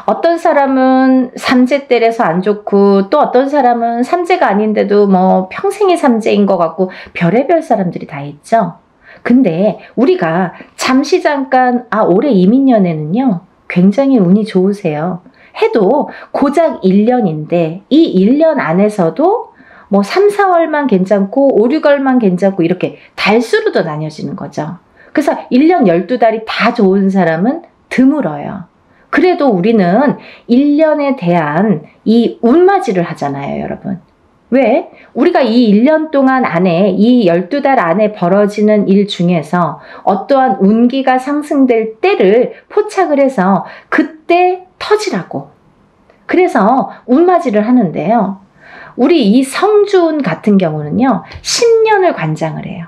어떤 사람은 삼재때려서 안 좋고 또 어떤 사람은 삼재가 아닌데도 뭐 평생이 삼재인 것 같고 별의별 사람들이 다 있죠. 근데 우리가 잠깐 올해 이민년에는요 굉장히 운이 좋으세요 해도 고작 1년인데 이 1년 안에서도 뭐 3, 4월만 괜찮고 5, 6월만 괜찮고 이렇게 달수로도 나뉘어지는 거죠. 그래서 1년 12달이 다 좋은 사람은 드물어요. 그래도 우리는 1년에 대한 이 운맞이를 하잖아요, 여러분. 왜? 우리가 이 1년 동안 안에 이 12달 안에 벌어지는 일 중에서 어떠한 운기가 상승될 때를 포착을 해서 그때 터지라고. 그래서 운맞이를 하는데요. 우리 이 성주운 같은 경우는요. 10년을 관장을 해요.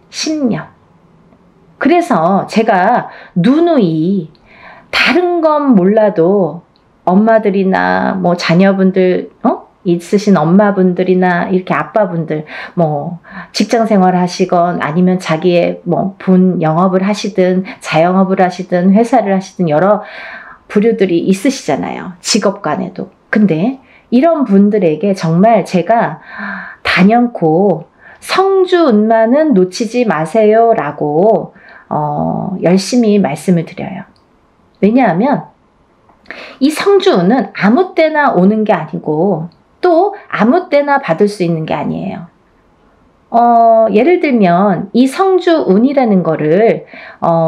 10년. 그래서 제가 누누이 다른 건 몰라도 엄마들이나 뭐 자녀분들 있으신 엄마분들이나 이렇게 아빠분들 뭐 직장 생활 하시건 아니면 자기의 뭐 본 영업을 하시든 자영업을 하시든 회사를 하시든 여러 부류들이 있으시잖아요. 직업 간에도. 근데 이런 분들에게 정말 제가 단연코 성주운만은 놓치지 마세요 라고 열심히 말씀을 드려요. 왜냐하면 이 성주운은 아무 때나 오는 게 아니고 또 아무 때나 받을 수 있는 게 아니에요. 예를 들면 이 성주운이라는 거를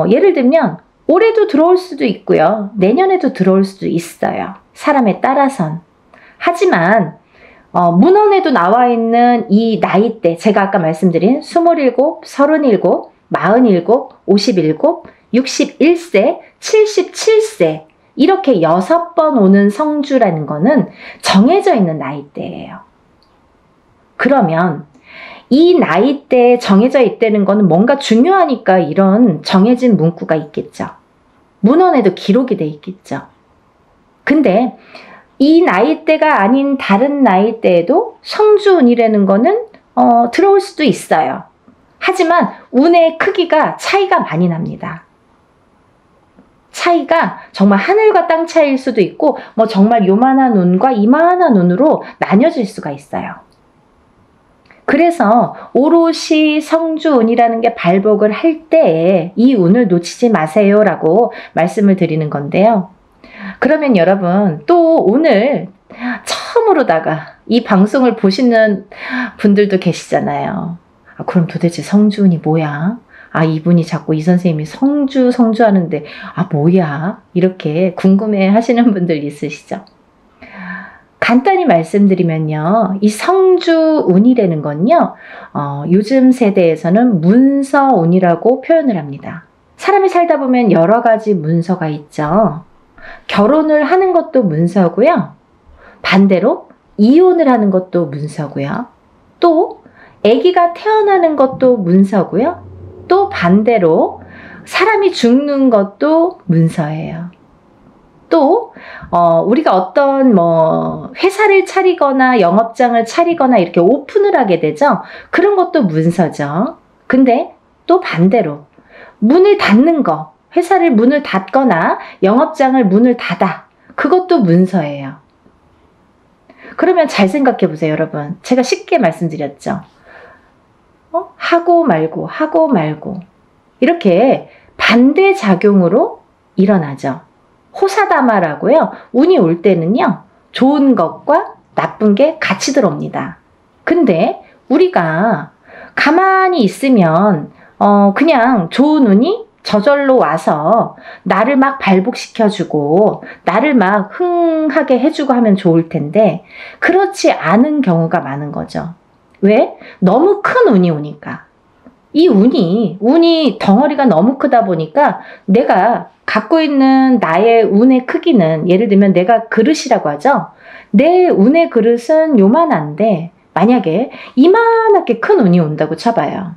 예를 들면 올해도 들어올 수도 있고요. 내년에도 들어올 수도 있어요. 사람에 따라선. 하지만 문헌에도 나와 있는 이 나이대, 제가 아까 말씀드린 27, 37, 47, 57, 61세, 77세 이렇게 6번 오는 성주라는 거는 정해져 있는 나이대예요. 그러면 이 나이대에 정해져 있다는 거는 뭔가 중요하니까 이런 정해진 문구가 있겠죠. 문헌에도 기록이 돼 있겠죠. 근데 이 나이대가 아닌 다른 나이대에도 성주운이라는 거는 들어올 수도 있어요. 하지만 운의 크기가 차이가 많이 납니다. 차이가 정말 하늘과 땅 차이일 수도 있고 뭐 정말 요만한 운과 이만한 운으로 나뉘어질 수가 있어요. 그래서 오롯이 성주운이라는 게 발복을 할 때에 이 운을 놓치지 마세요라고 말씀을 드리는 건데요. 그러면 여러분 또 오늘 처음으로다가 이 방송을 보시는 분들도 계시잖아요. 그럼 도대체 성주운이 뭐야? 이분이 자꾸 이 선생님이 성주 하는데 뭐야? 이렇게 궁금해 하시는 분들 있으시죠? 간단히 말씀드리면요. 이 성주운이라는 건요. 요즘 세대에서는 문서운이라고 표현을 합니다. 사람이 살다 보면 여러 가지 문서가 있죠. 결혼을 하는 것도 문서고요. 반대로 이혼을 하는 것도 문서고요. 또 아기가 태어나는 것도 문서고요. 또 반대로 사람이 죽는 것도 문서예요. 또 우리가 어떤 회사를 차리거나 영업장을 차리거나 이렇게 오픈을 하게 되죠. 그런 것도 문서죠. 근데 또 반대로 문을 닫는 거, 회사를 문을 닫거나 영업장을 문을 닫아, 그것도 문서예요. 그러면 잘 생각해 보세요, 여러분. 제가 쉽게 말씀드렸죠. 하고 말고 이렇게 반대작용으로 일어나죠. 호사다마라고요. 운이 올 때는요. 좋은 것과 나쁜 게 같이 들어옵니다. 근데 우리가 가만히 있으면 그냥 좋은 운이 저절로 와서 나를 막 발복시켜주고 나를 막 흥하게 해주고 하면 좋을 텐데 그렇지 않은 경우가 많은 거죠. 왜? 너무 큰 운이 오니까. 이 운이 덩어리가 너무 크다 보니까 내가 갖고 있는 나의 운의 크기는, 예를 들면 내가 그릇이라고 하죠. 내 운의 그릇은 요만한데 만약에 이만하게 큰 운이 온다고 쳐봐요.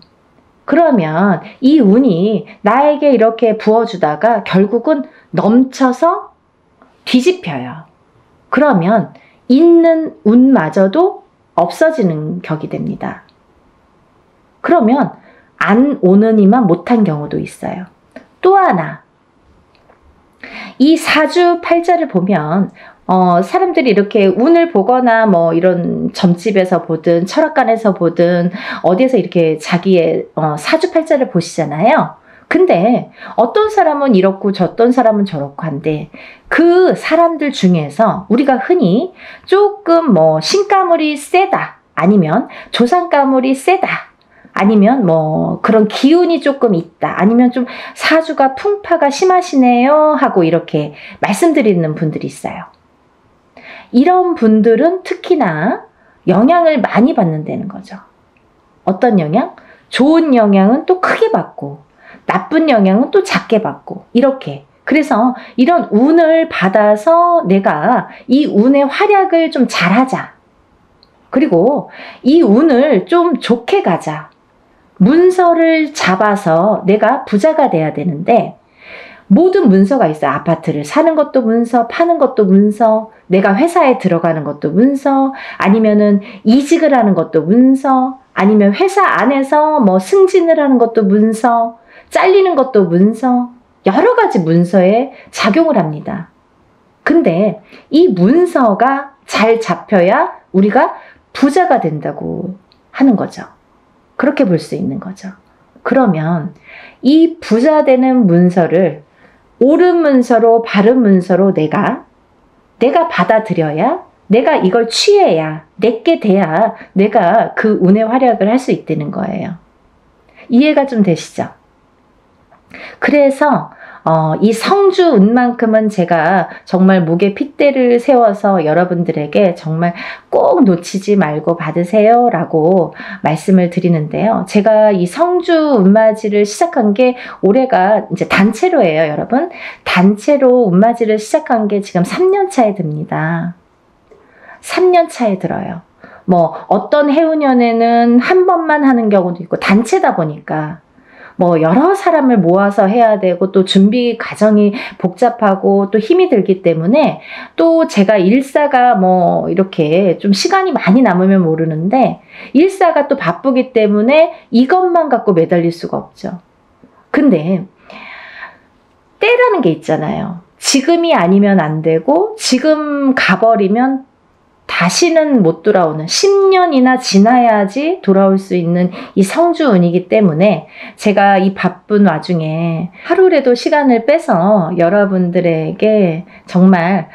그러면 이 운이 나에게 이렇게 부어주다가 결국은 넘쳐서 뒤집혀요. 그러면 있는 운마저도 없어지는 격이 됩니다. 그러면 안 오는 이만 못한 경우도 있어요. 또 하나, 이 사주팔자를 보면 사람들이 이렇게 운을 보거나 이런 점집에서 보든 철학관에서 보든 어디에서 이렇게 자기의 사주팔자를 보시잖아요. 근데 어떤 사람은 이렇고 어떤 사람은 저렇고 한데 그 사람들 중에서 우리가 흔히 조금 신가물이 세다, 아니면 조상가물이 세다, 아니면 그런 기운이 조금 있다, 아니면 좀 사주가 풍파가 심하시네요 하고 이렇게 말씀드리는 분들이 있어요. 이런 분들은 특히나 영향을 많이 받는다는 거죠. 어떤 영향? 좋은 영향은 또 크게 받고 나쁜 영향은 또 작게 받고 이렇게. 그래서 이런 운을 받아서 내가 이 운의 활약을 좀 잘하자. 그리고 이 운을 좀 좋게 가자. 문서를 잡아서 내가 부자가 돼야 되는데 모든 문서가 있어요. 아파트를 사는 것도 문서, 파는 것도 문서, 내가 회사에 들어가는 것도 문서, 아니면은 이직을 하는 것도 문서, 아니면 회사 안에서 승진을 하는 것도 문서, 잘리는 것도 문서, 여러 가지 문서에 작용을 합니다. 근데 이 문서가 잘 잡혀야 우리가 부자가 된다고 하는 거죠. 그렇게 볼 수 있는 거죠. 그러면 이 부자 되는 문서를 옳은 문서로 바른 문서로 내가 받아들여야, 내가 이걸 취해야, 내게 돼야 내가 그 운의 활약을 할 수 있다는 거예요. 이해가 좀 되시죠? 그래서 이 성주운만큼은 제가 정말 목에 핏대를 세워서 여러분들에게 정말 꼭 놓치지 말고 받으세요 라고 말씀을 드리는데요. 제가 이 성주운맞이를 시작한 게 올해가 이제 단체로예요, 여러분. 단체로 운맞이를 시작한 게 지금 3년 차에 듭니다. 3년 차에 들어요. 어떤 해운년에는 한 번만 하는 경우도 있고 단체다 보니까 뭐 여러 사람을 모아서 해야 되고 또 준비 과정이 복잡하고 또 힘이 들기 때문에 또 제가 일사가 뭐 이렇게 좀 시간이 많이 남으면 모르는데 일사가 또 바쁘기 때문에 이것만 갖고 매달릴 수가 없죠. 근데 때라는 게 있잖아요. 지금이 아니면 안 되고 지금 가버리면 다시는 못 돌아오는 10년이나 지나야지 돌아올 수 있는 이 성주운이기 때문에 제가 이 바쁜 와중에 하루라도 시간을 빼서 여러분들에게 정말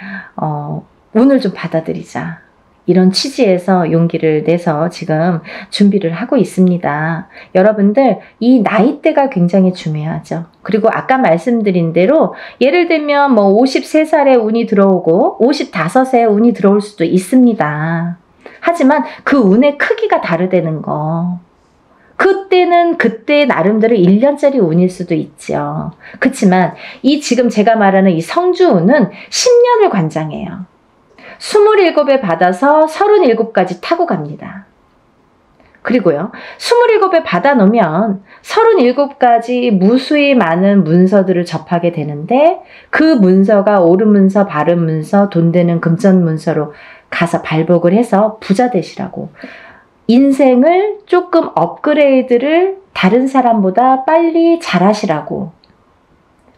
운을 좀 받아들이자. 이런 취지에서 용기를 내서 지금 준비를 하고 있습니다. 여러분들 이 나이대가 굉장히 중요하죠. 그리고 아까 말씀드린 대로 예를 들면 뭐 53살에 운이 들어오고 55세에 운이 들어올 수도 있습니다. 하지만 그 운의 크기가 다르다는 거. 그때는 그때 나름대로 1년짜리 운일 수도 있죠. 그렇지만 이 지금 제가 말하는 이 성주운은 10년을 관장해요. 27에 받아서 37까지 타고 갑니다. 그리고요, 27에 받아놓으면 37까지 무수히 많은 문서들을 접하게 되는데 그 문서가 옳은 문서, 바른 문서, 돈 되는 금전 문서로 가서 발복을 해서 부자 되시라고. 인생을 조금 업그레이드를 다른 사람보다 빨리 잘하시라고.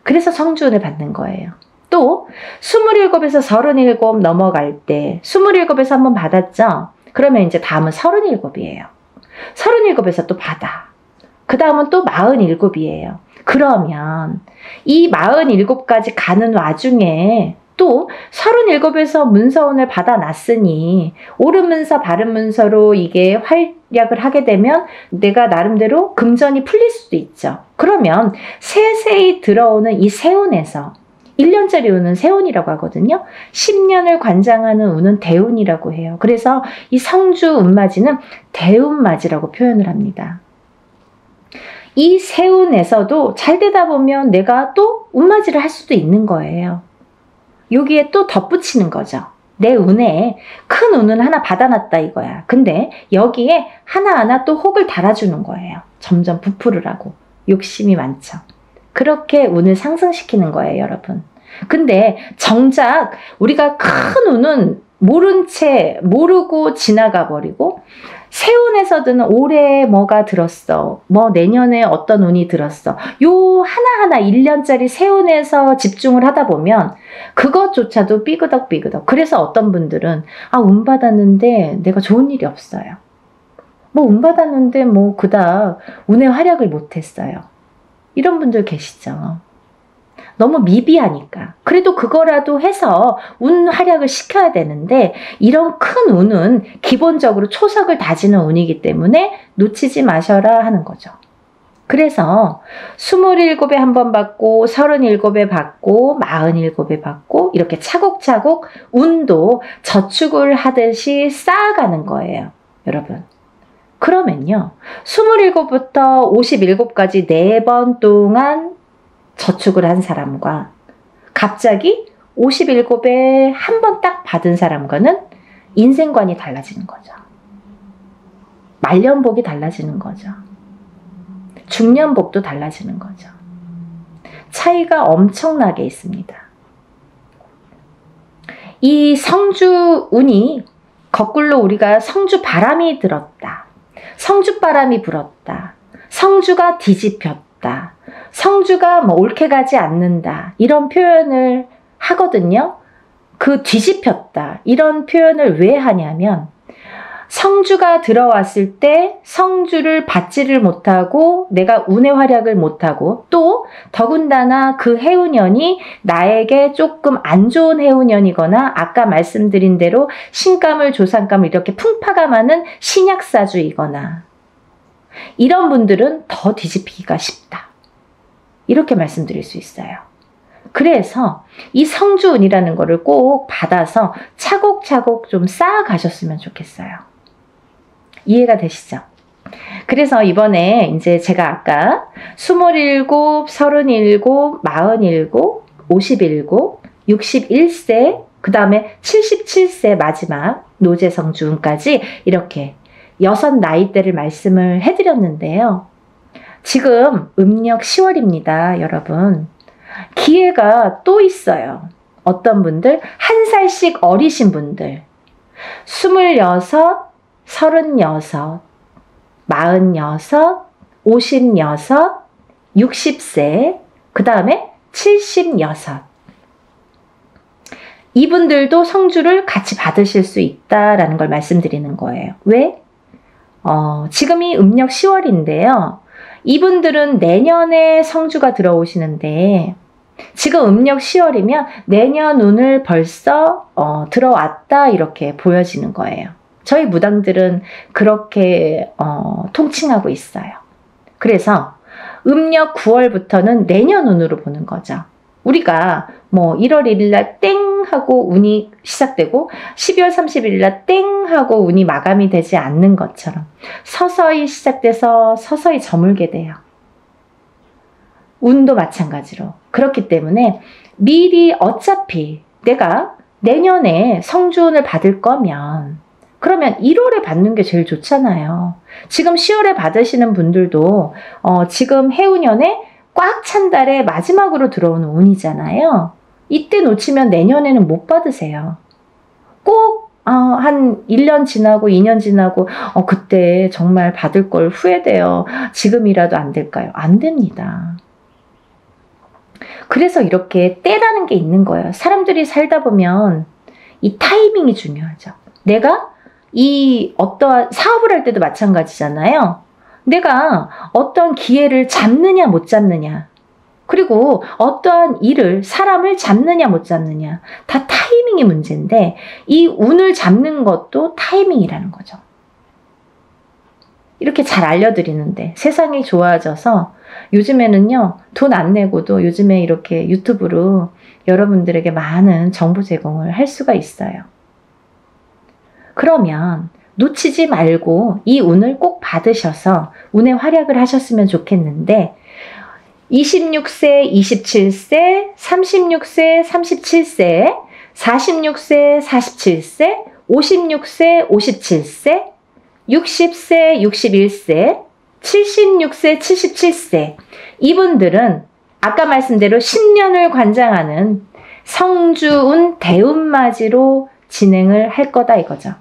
그래서 성주운을 받는 거예요. 또 27에서 37 넘어갈 때 27에서 한번 받았죠? 그러면 이제 다음은 37이에요. 37에서 또 받아. 그 다음은 또 47이에요. 그러면 이 47까지 가는 와중에 또 37에서 문서운을 받아놨으니 옳은 문서, 바른 문서로 이게 활약을 하게 되면 내가 나름대로 금전이 풀릴 수도 있죠. 그러면 세세히 들어오는 이 세운에서 1년짜리 운은 세운이라고 하거든요. 10년을 관장하는 운은 대운이라고 해요. 그래서 이 성주 운맞이는 대운맞이라고 표현을 합니다. 이 세운에서도 잘 되다 보면 내가 또 운맞이를 할 수도 있는 거예요. 여기에 또 덧붙이는 거죠. 내 운에 큰 운은 하나 받아놨다 이거야. 근데 여기에 하나하나 또 혹을 달아주는 거예요. 점점 부풀으라고. 욕심이 많죠. 그렇게 운을 상승시키는 거예요, 여러분. 근데 정작 우리가 큰 운은 모른 채 모르고 지나가 버리고 세운에서든 올해 뭐가 들었어, 뭐 내년에 어떤 운이 들었어, 요 하나하나 1년짜리 세운에서 집중을 하다 보면 그것조차도 삐그덕삐그덕. 그래서 어떤 분들은 운 받았는데 내가 좋은 일이 없어요. 뭐 운 받았는데 뭐 그닥 운의 활약을 못했어요. 이런 분들 계시죠. 너무 미비하니까. 그래도 그거라도 해서 운 활약을 시켜야 되는데 이런 큰 운은 기본적으로 초석을 다지는 운이기 때문에 놓치지 마셔라 하는 거죠. 그래서 27에 한 번 받고 37에 받고 47에 받고 이렇게 차곡차곡 운도 저축을 하듯이 쌓아가는 거예요. 여러분. 그러면요, 27부터 57까지 4번 동안 저축을 한 사람과 갑자기 57에 한 번 딱 받은 사람과는 인생관이 달라지는 거죠. 말년복이 달라지는 거죠. 중년복도 달라지는 거죠. 차이가 엄청나게 있습니다. 이 성주운이 거꾸로 우리가 성주바람이 들었다, 성주바람이 불었다, 성주가 뒤집혔다, 성주가 뭐 옳게 가지 않는다, 이런 표현을 하거든요. 그 뒤집혔다 이런 표현을 왜 하냐면 성주가 들어왔을 때 성주를 받지를 못하고 내가 운의 활약을 못하고 또 더군다나 그 해운년이 나에게 조금 안 좋은 해운년이거나 아까 말씀드린 대로 신감을 조상감을 이렇게 풍파가 많은 신약사주이거나 이런 분들은 더 뒤집히기가 쉽다. 이렇게 말씀드릴 수 있어요. 그래서 이 성주운이라는 거를 꼭 받아서 차곡차곡 좀 쌓아가셨으면 좋겠어요. 이해가 되시죠? 그래서 이번에 이제 제가 아까 27, 37, 47, 57, 61세, 그 다음에 77세 마지막 노재성주운까지 이렇게 6 나이대를 말씀을 해드렸는데요. 지금 음력 10월입니다, 여러분. 기회가 또 있어요. 어떤 분들, 한 살씩 어리신 분들, 26, 36, 46, 56, 60세, 그 다음에 76. 이분들도 성주를 같이 받으실 수 있다라는 걸 말씀드리는 거예요. 왜? 지금이 음력 10월인데요. 이분들은 내년에 성주가 들어오시는데 지금 음력 10월이면 내년 운을 벌써 들어왔다 이렇게 보여지는 거예요. 저희 무당들은 그렇게 통칭하고 있어요. 그래서 음력 9월부터는 내년 운으로 보는 거죠. 우리가 뭐 1월 1일 날 땡 하고 운이 시작되고 12월 30일 날 땡 하고 운이 마감이 되지 않는 것처럼 서서히 시작돼서 서서히 저물게 돼요. 운도 마찬가지로. 그렇기 때문에 미리 어차피 내가 내년에 성주운을 받을 거면 그러면 1월에 받는 게 제일 좋잖아요. 지금 10월에 받으시는 분들도 지금 해운년에 꽉 찬 달에 마지막으로 들어오는 운이잖아요. 이때 놓치면 내년에는 못 받으세요. 꼭 한 1년 지나고 2년 지나고 그때 정말 받을 걸 후회돼요. 지금이라도 안 될까요? 안 됩니다. 그래서 이렇게 때라는 게 있는 거예요. 사람들이 살다 보면 이 타이밍이 중요하죠. 내가 이 어떠한 사업을 할 때도 마찬가지잖아요. 내가 어떤 기회를 잡느냐 못 잡느냐, 그리고 어떠한 일을 사람을 잡느냐 못 잡느냐, 다 타이밍이 문제인데 이 운을 잡는 것도 타이밍이라는 거죠. 이렇게 잘 알려드리는데 세상이 좋아져서 요즘에는요, 돈 안 내고도 요즘에 이렇게 유튜브로 여러분들에게 많은 정보 제공을 할 수가 있어요. 그러면 놓치지 말고 이 운을 꼭 받으셔서 운의 활약을 하셨으면 좋겠는데 26세, 27세, 36세, 37세, 46세, 47세, 56세, 57세, 60세, 61세, 76세, 77세 이분들은 아까 말씀대로 10년을 관장하는 성주운 대운맞이로 진행을 할 거다 이거죠.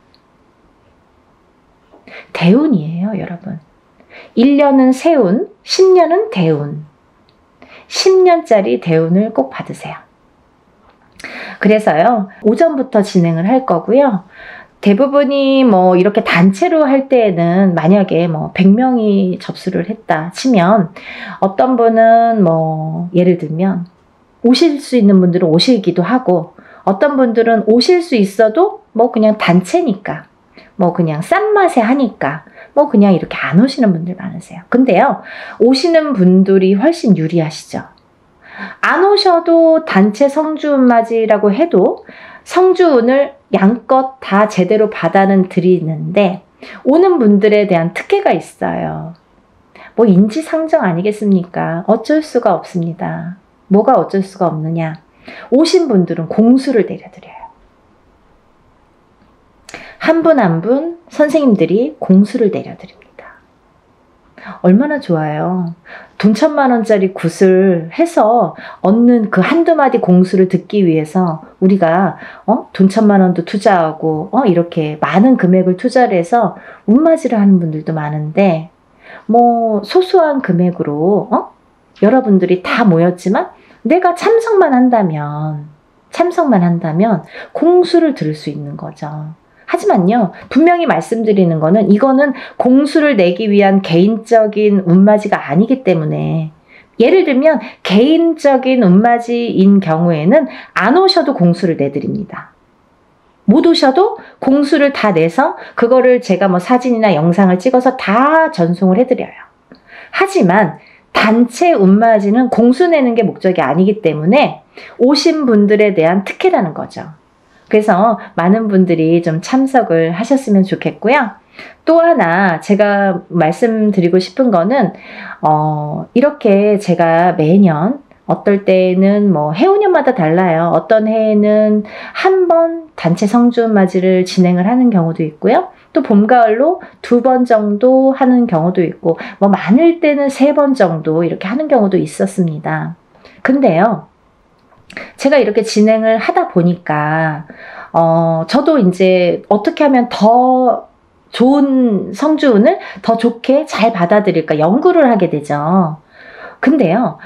대운이에요, 여러분. 1년은 세운, 10년은 대운. 10년짜리 대운을 꼭 받으세요. 그래서요, 오전부터 진행을 할 거고요. 대부분이 뭐 이렇게 단체로 할 때에는 만약에 뭐 100명이 접수를 했다 치면 어떤 분은 뭐 예를 들면 오실 수 있는 분들은 오시기도 하고 어떤 분들은 오실 수 있어도 뭐 그냥 단체니까 뭐 그냥 싼 맛에 하니까 뭐 그냥 이렇게 안 오시는 분들 많으세요. 근데요, 오시는 분들이 훨씬 유리하시죠. 안 오셔도 단체 성주운맞이라고 해도 성주운을 양껏 다 제대로 받아는 드리는데 오는 분들에 대한 특혜가 있어요. 뭐 인지상정 아니겠습니까? 어쩔 수가 없습니다. 뭐가 어쩔 수가 없느냐? 오신 분들은 공수를 내려드려요. 한 분 한 분 선생님들이 공수를 내려드립니다. 얼마나 좋아요. 돈 1,000만 원짜리 굿을 해서 얻는 그 한두 마디 공수를 듣기 위해서 우리가 돈 1,000만 원도 투자하고 이렇게 많은 금액을 투자를 해서 운맞이를 하는 분들도 많은데 뭐 소소한 금액으로 여러분들이 다 모였지만 내가 참석만 한다면 공수를 들을 수 있는 거죠. 하지만요, 분명히 말씀드리는 거는 이거는 공수를 내기 위한 개인적인 운맞이가 아니기 때문에 예를 들면 개인적인 운맞이인 경우에는 안 오셔도 공수를 내드립니다. 못 오셔도 공수를 다 내서 그거를 제가 뭐 사진이나 영상을 찍어서 다 전송을 해드려요. 하지만 단체 운맞이는 공수 내는 게 목적이 아니기 때문에 오신 분들에 대한 특혜라는 거죠. 그래서 많은 분들이 좀 참석을 하셨으면 좋겠고요. 또 하나 제가 말씀드리고 싶은 거는 이렇게 제가 매년 어떨 때는 뭐 해운년마다 달라요. 어떤 해에는 한 번 단체 성주운맞이를 진행을 하는 경우도 있고요. 또 봄, 가을로 2번 정도 하는 경우도 있고 뭐 많을 때는 3번 정도 이렇게 하는 경우도 있었습니다. 근데요, 제가 이렇게 진행을 하다 보니까 저도 이제 어떻게 하면 더 좋은 성주운을 더 좋게 잘 받아들일까 연구를 하게 되죠. 근데요,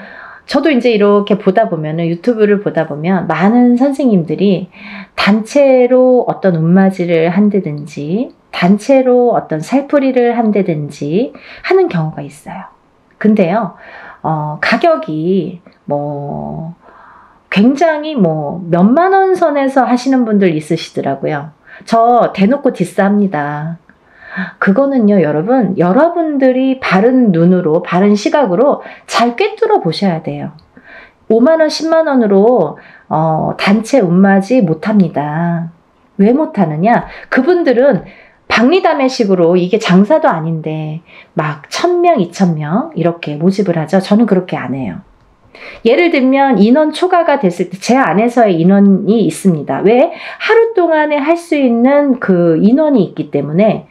저도 이제 이렇게 보다 보면은, 유튜브를 보다 보면 많은 선생님들이 단체로 어떤 운맞이를 한다든지 단체로 어떤 살풀이를 한다든지 하는 경우가 있어요. 근데요, 가격이 뭐 굉장히 뭐 몇만 원 선에서 하시는 분들 있으시더라고요. 저 대놓고 디스합니다. 그거는요, 여러분, 여러분들이 바른 눈으로, 바른 시각으로 잘 꿰뚫어 보셔야 돼요. 5만원, 10만원으로 단체 운맞이 못합니다. 왜 못하느냐? 그분들은 박리담회식으로, 이게 장사도 아닌데 막 1000명, 2000명 이렇게 모집을 하죠. 저는 그렇게 안 해요. 예를 들면 인원 초과가 됐을 때 제 안에서의 인원이 있습니다. 왜? 하루 동안에 할 수 있는 그 인원이 있기 때문에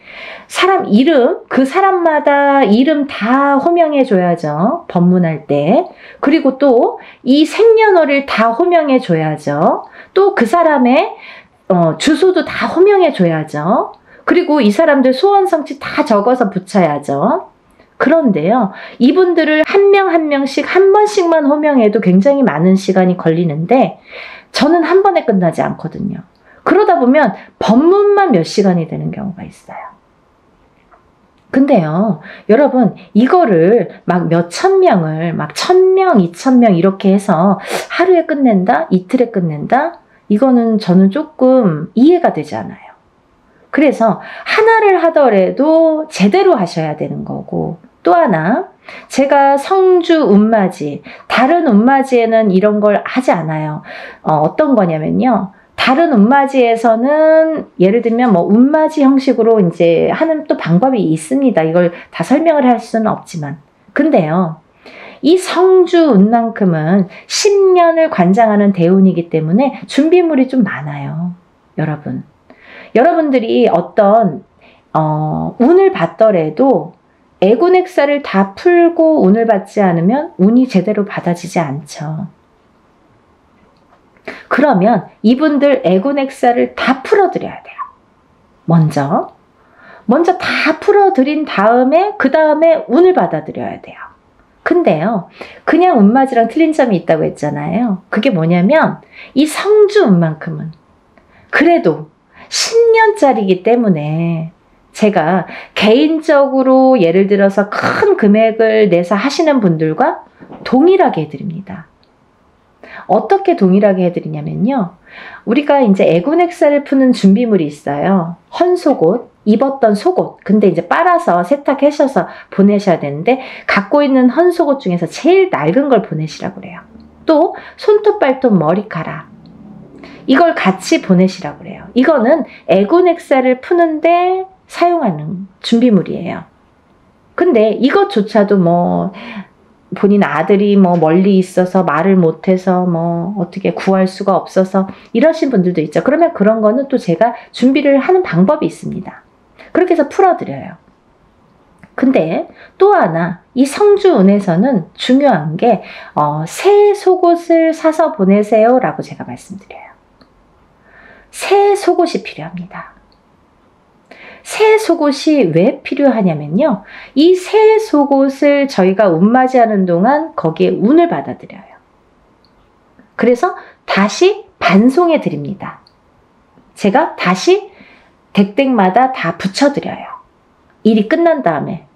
사람 이름, 그 사람마다 이름 다 호명해 줘야죠. 법문할 때. 그리고 또 이 생년월일 다 호명해 줘야죠. 또 그 사람의 주소도 다 호명해 줘야죠. 그리고 이 사람들 소원 성취 다 적어서 붙여야죠. 그런데요, 이분들을 한 명 한 명씩 한 번씩만 호명해도 굉장히 많은 시간이 걸리는데 저는 한 번에 끝나지 않거든요. 그러다 보면 법문만 몇 시간이 되는 경우가 있어요. 근데요, 여러분, 이거를 막 몇천 명을 막 1000명, 2000명 이렇게 해서 하루에 끝낸다? 이틀에 끝낸다? 이거는 저는 조금 이해가 되지 않아요. 그래서 하나를 하더라도 제대로 하셔야 되는 거고, 또 하나, 제가 성주 운맞이, 다른 운맞이에는 이런 걸 하지 않아요. 어떤 거냐면요, 다른 운맞이에서는 예를 들면 뭐 운맞이 형식으로 이제 하는 또 방법이 있습니다. 이걸 다 설명을 할 수는 없지만. 근데요, 이 성주 운만큼은 10년을 관장하는 대운이기 때문에 준비물이 좀 많아요. 여러분. 여러분들이 어떤 운을 받더라도 애군액사를 다 풀고 운을 받지 않으면 운이 제대로 받아지지 않죠. 그러면 이분들 애군액사를 다 풀어드려야 돼요. 먼저 다 풀어드린 다음에 그 다음에 운을 받아들여야 돼요. 근데요, 그냥 운맞이랑 틀린 점이 있다고 했잖아요. 그게 뭐냐면 이 성주 운만큼은 그래도 10년짜리이기 때문에 제가 개인적으로 예를 들어서 큰 금액을 내서 하시는 분들과 동일하게 해드립니다. 어떻게 동일하게 해드리냐면요, 우리가 이제 애군액사를 푸는 준비물이 있어요. 헌속옷, 입었던 속옷. 근데 이제 빨아서 세탁하셔서 보내셔야 되는데 갖고 있는 헌속옷 중에서 제일 낡은 걸 보내시라고 그래요. 또 손톱, 발톱, 머리카락. 이걸 같이 보내시라고 그래요. 이거는 애군액사를 푸는데 사용하는 준비물이에요. 근데 이것조차도 뭐 본인 아들이 뭐 멀리 있어서 말을 못해서 뭐 어떻게 구할 수가 없어서 이러신 분들도 있죠. 그러면 그런 거는 또 제가 준비를 하는 방법이 있습니다. 그렇게 해서 풀어드려요. 근데 또 하나, 이 성주운에서는 중요한 게 새 속옷을 사서 보내세요 라고 제가 말씀드려요. 새 속옷이 필요합니다. 새 속옷이 왜 필요하냐면요, 이 새 속옷을 저희가 운맞이하는 동안 거기에 운을 받아들여요. 그래서 다시 반송해 드립니다. 제가 다시 댁댁마다 다 붙여드려요. 일이 끝난 다음에,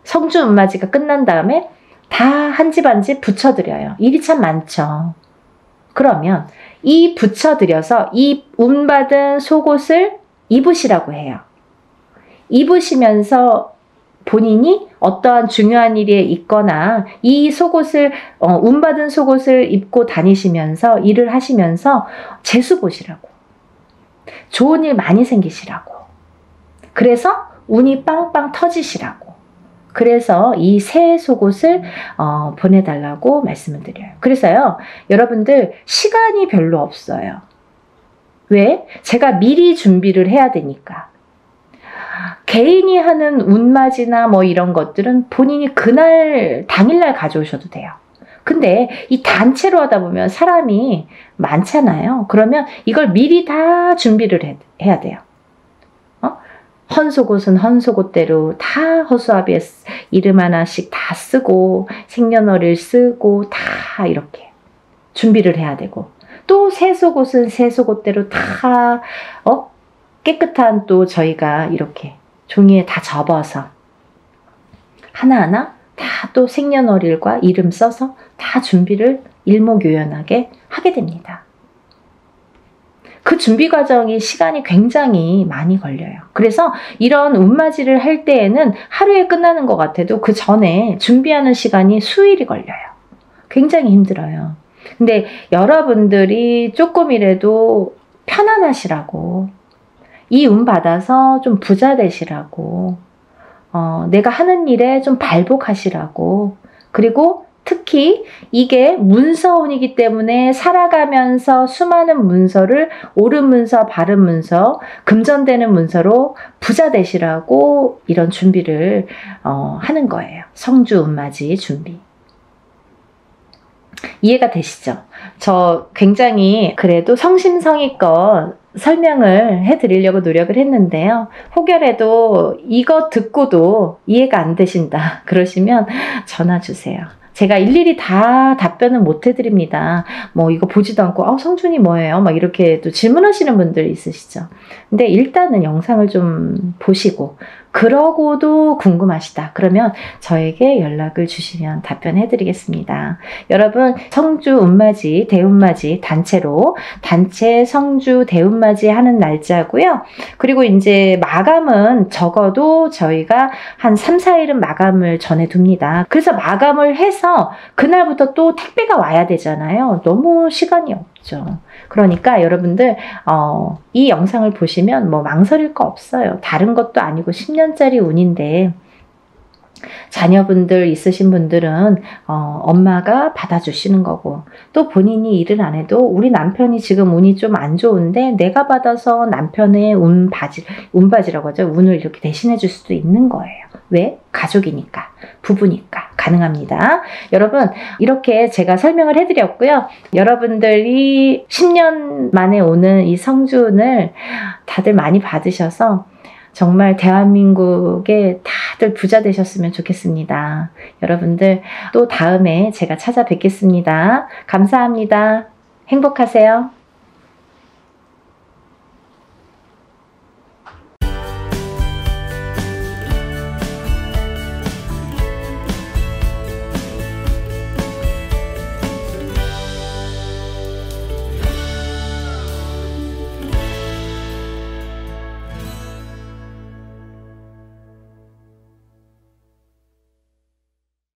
성주 운맞이가 끝난 다음에 다 한 집 한 집 붙여드려요. 일이 참 많죠. 그러면 이 붙여드려서 이 운받은 속옷을 입으시라고 해요. 입으시면서 본인이 어떠한 중요한 일에 있거나 이 속옷을 운받은 속옷을 입고 다니시면서 일을 하시면서 재수 보시라고, 좋은 일 많이 생기시라고, 그래서 운이 빵빵 터지시라고, 그래서 이 새 속옷을 보내달라고 말씀을 드려요. 그래서요, 여러분들 시간이 별로 없어요. 왜? 제가 미리 준비를 해야 되니까. 개인이 하는 운맞이나 뭐 이런 것들은 본인이 그날 당일날 가져오셔도 돼요. 근데 이 단체로 하다 보면 사람이 많잖아요. 그러면 이걸 미리 다 준비를 해야 돼요. 헌속옷은 헌속옷대로 다 허수아비에 이름 하나씩 다 쓰고 생년월일 쓰고 다 이렇게 준비를 해야 되고, 또 새속옷은 새속옷대로 다 깨끗한 또 저희가 이렇게 종이에 다 접어서 하나하나 다 또 생년월일과 이름 써서 다 준비를 일목요연하게 하게 됩니다. 그 준비 과정이 시간이 굉장히 많이 걸려요. 그래서 이런 운맞이를 할 때에는 하루에 끝나는 것 같아도 그 전에 준비하는 시간이 수일이 걸려요. 굉장히 힘들어요. 근데 여러분들이 조금이라도 편안하시라고, 이 운 받아서 좀 부자 되시라고, 내가 하는 일에 좀 발복하시라고, 그리고 특히 이게 문서운이기 때문에 살아가면서 수많은 문서를 옳은 문서, 바른 문서, 금전되는 문서로 부자 되시라고 이런 준비를 하는 거예요. 성주 운맞이 준비. 이해가 되시죠? 저 굉장히 그래도 성심성의껏 설명을 해드리려고 노력을 했는데요. 혹여라도 이거 듣고도 이해가 안 되신다 그러시면 전화 주세요. 제가 일일이 다 답변은 못 해드립니다. 뭐 이거 보지도 않고 성준이 뭐예요? 막 이렇게 또 질문하시는 분들 있으시죠. 근데 일단은 영상을 좀 보시고 그러고도 궁금하시다 그러면 저에게 연락을 주시면 답변해 드리겠습니다. 여러분, 성주 운맞이, 대운맞이 단체로 단체 성주 대운맞이 하는 날짜고요. 그리고 이제 마감은 적어도 저희가 한 3, 4일은 마감을 전해둡니다. 그래서 마감을 해서 그날부터 또 택배가 와야 되잖아요. 너무 시간이 없죠. 그러니까 여러분들 이 영상을 보시면 뭐 망설일 거 없어요. 다른 것도 아니고 10년짜리 운인데 자녀분들 있으신 분들은 엄마가 받아주시는 거고, 또 본인이 일을 안 해도 우리 남편이 지금 운이 좀 안 좋은데 내가 받아서 남편의 운바지라고 하죠. 운을 이렇게 대신해 줄 수도 있는 거예요. 왜? 가족이니까, 부부니까 가능합니다. 여러분, 이렇게 제가 설명을 해드렸고요. 여러분들이 10년 만에 오는 이 성주운을 다들 많이 받으셔서 정말 대한민국에 다들 부자 되셨으면 좋겠습니다. 여러분들 또 다음에 제가 찾아뵙겠습니다. 감사합니다. 행복하세요.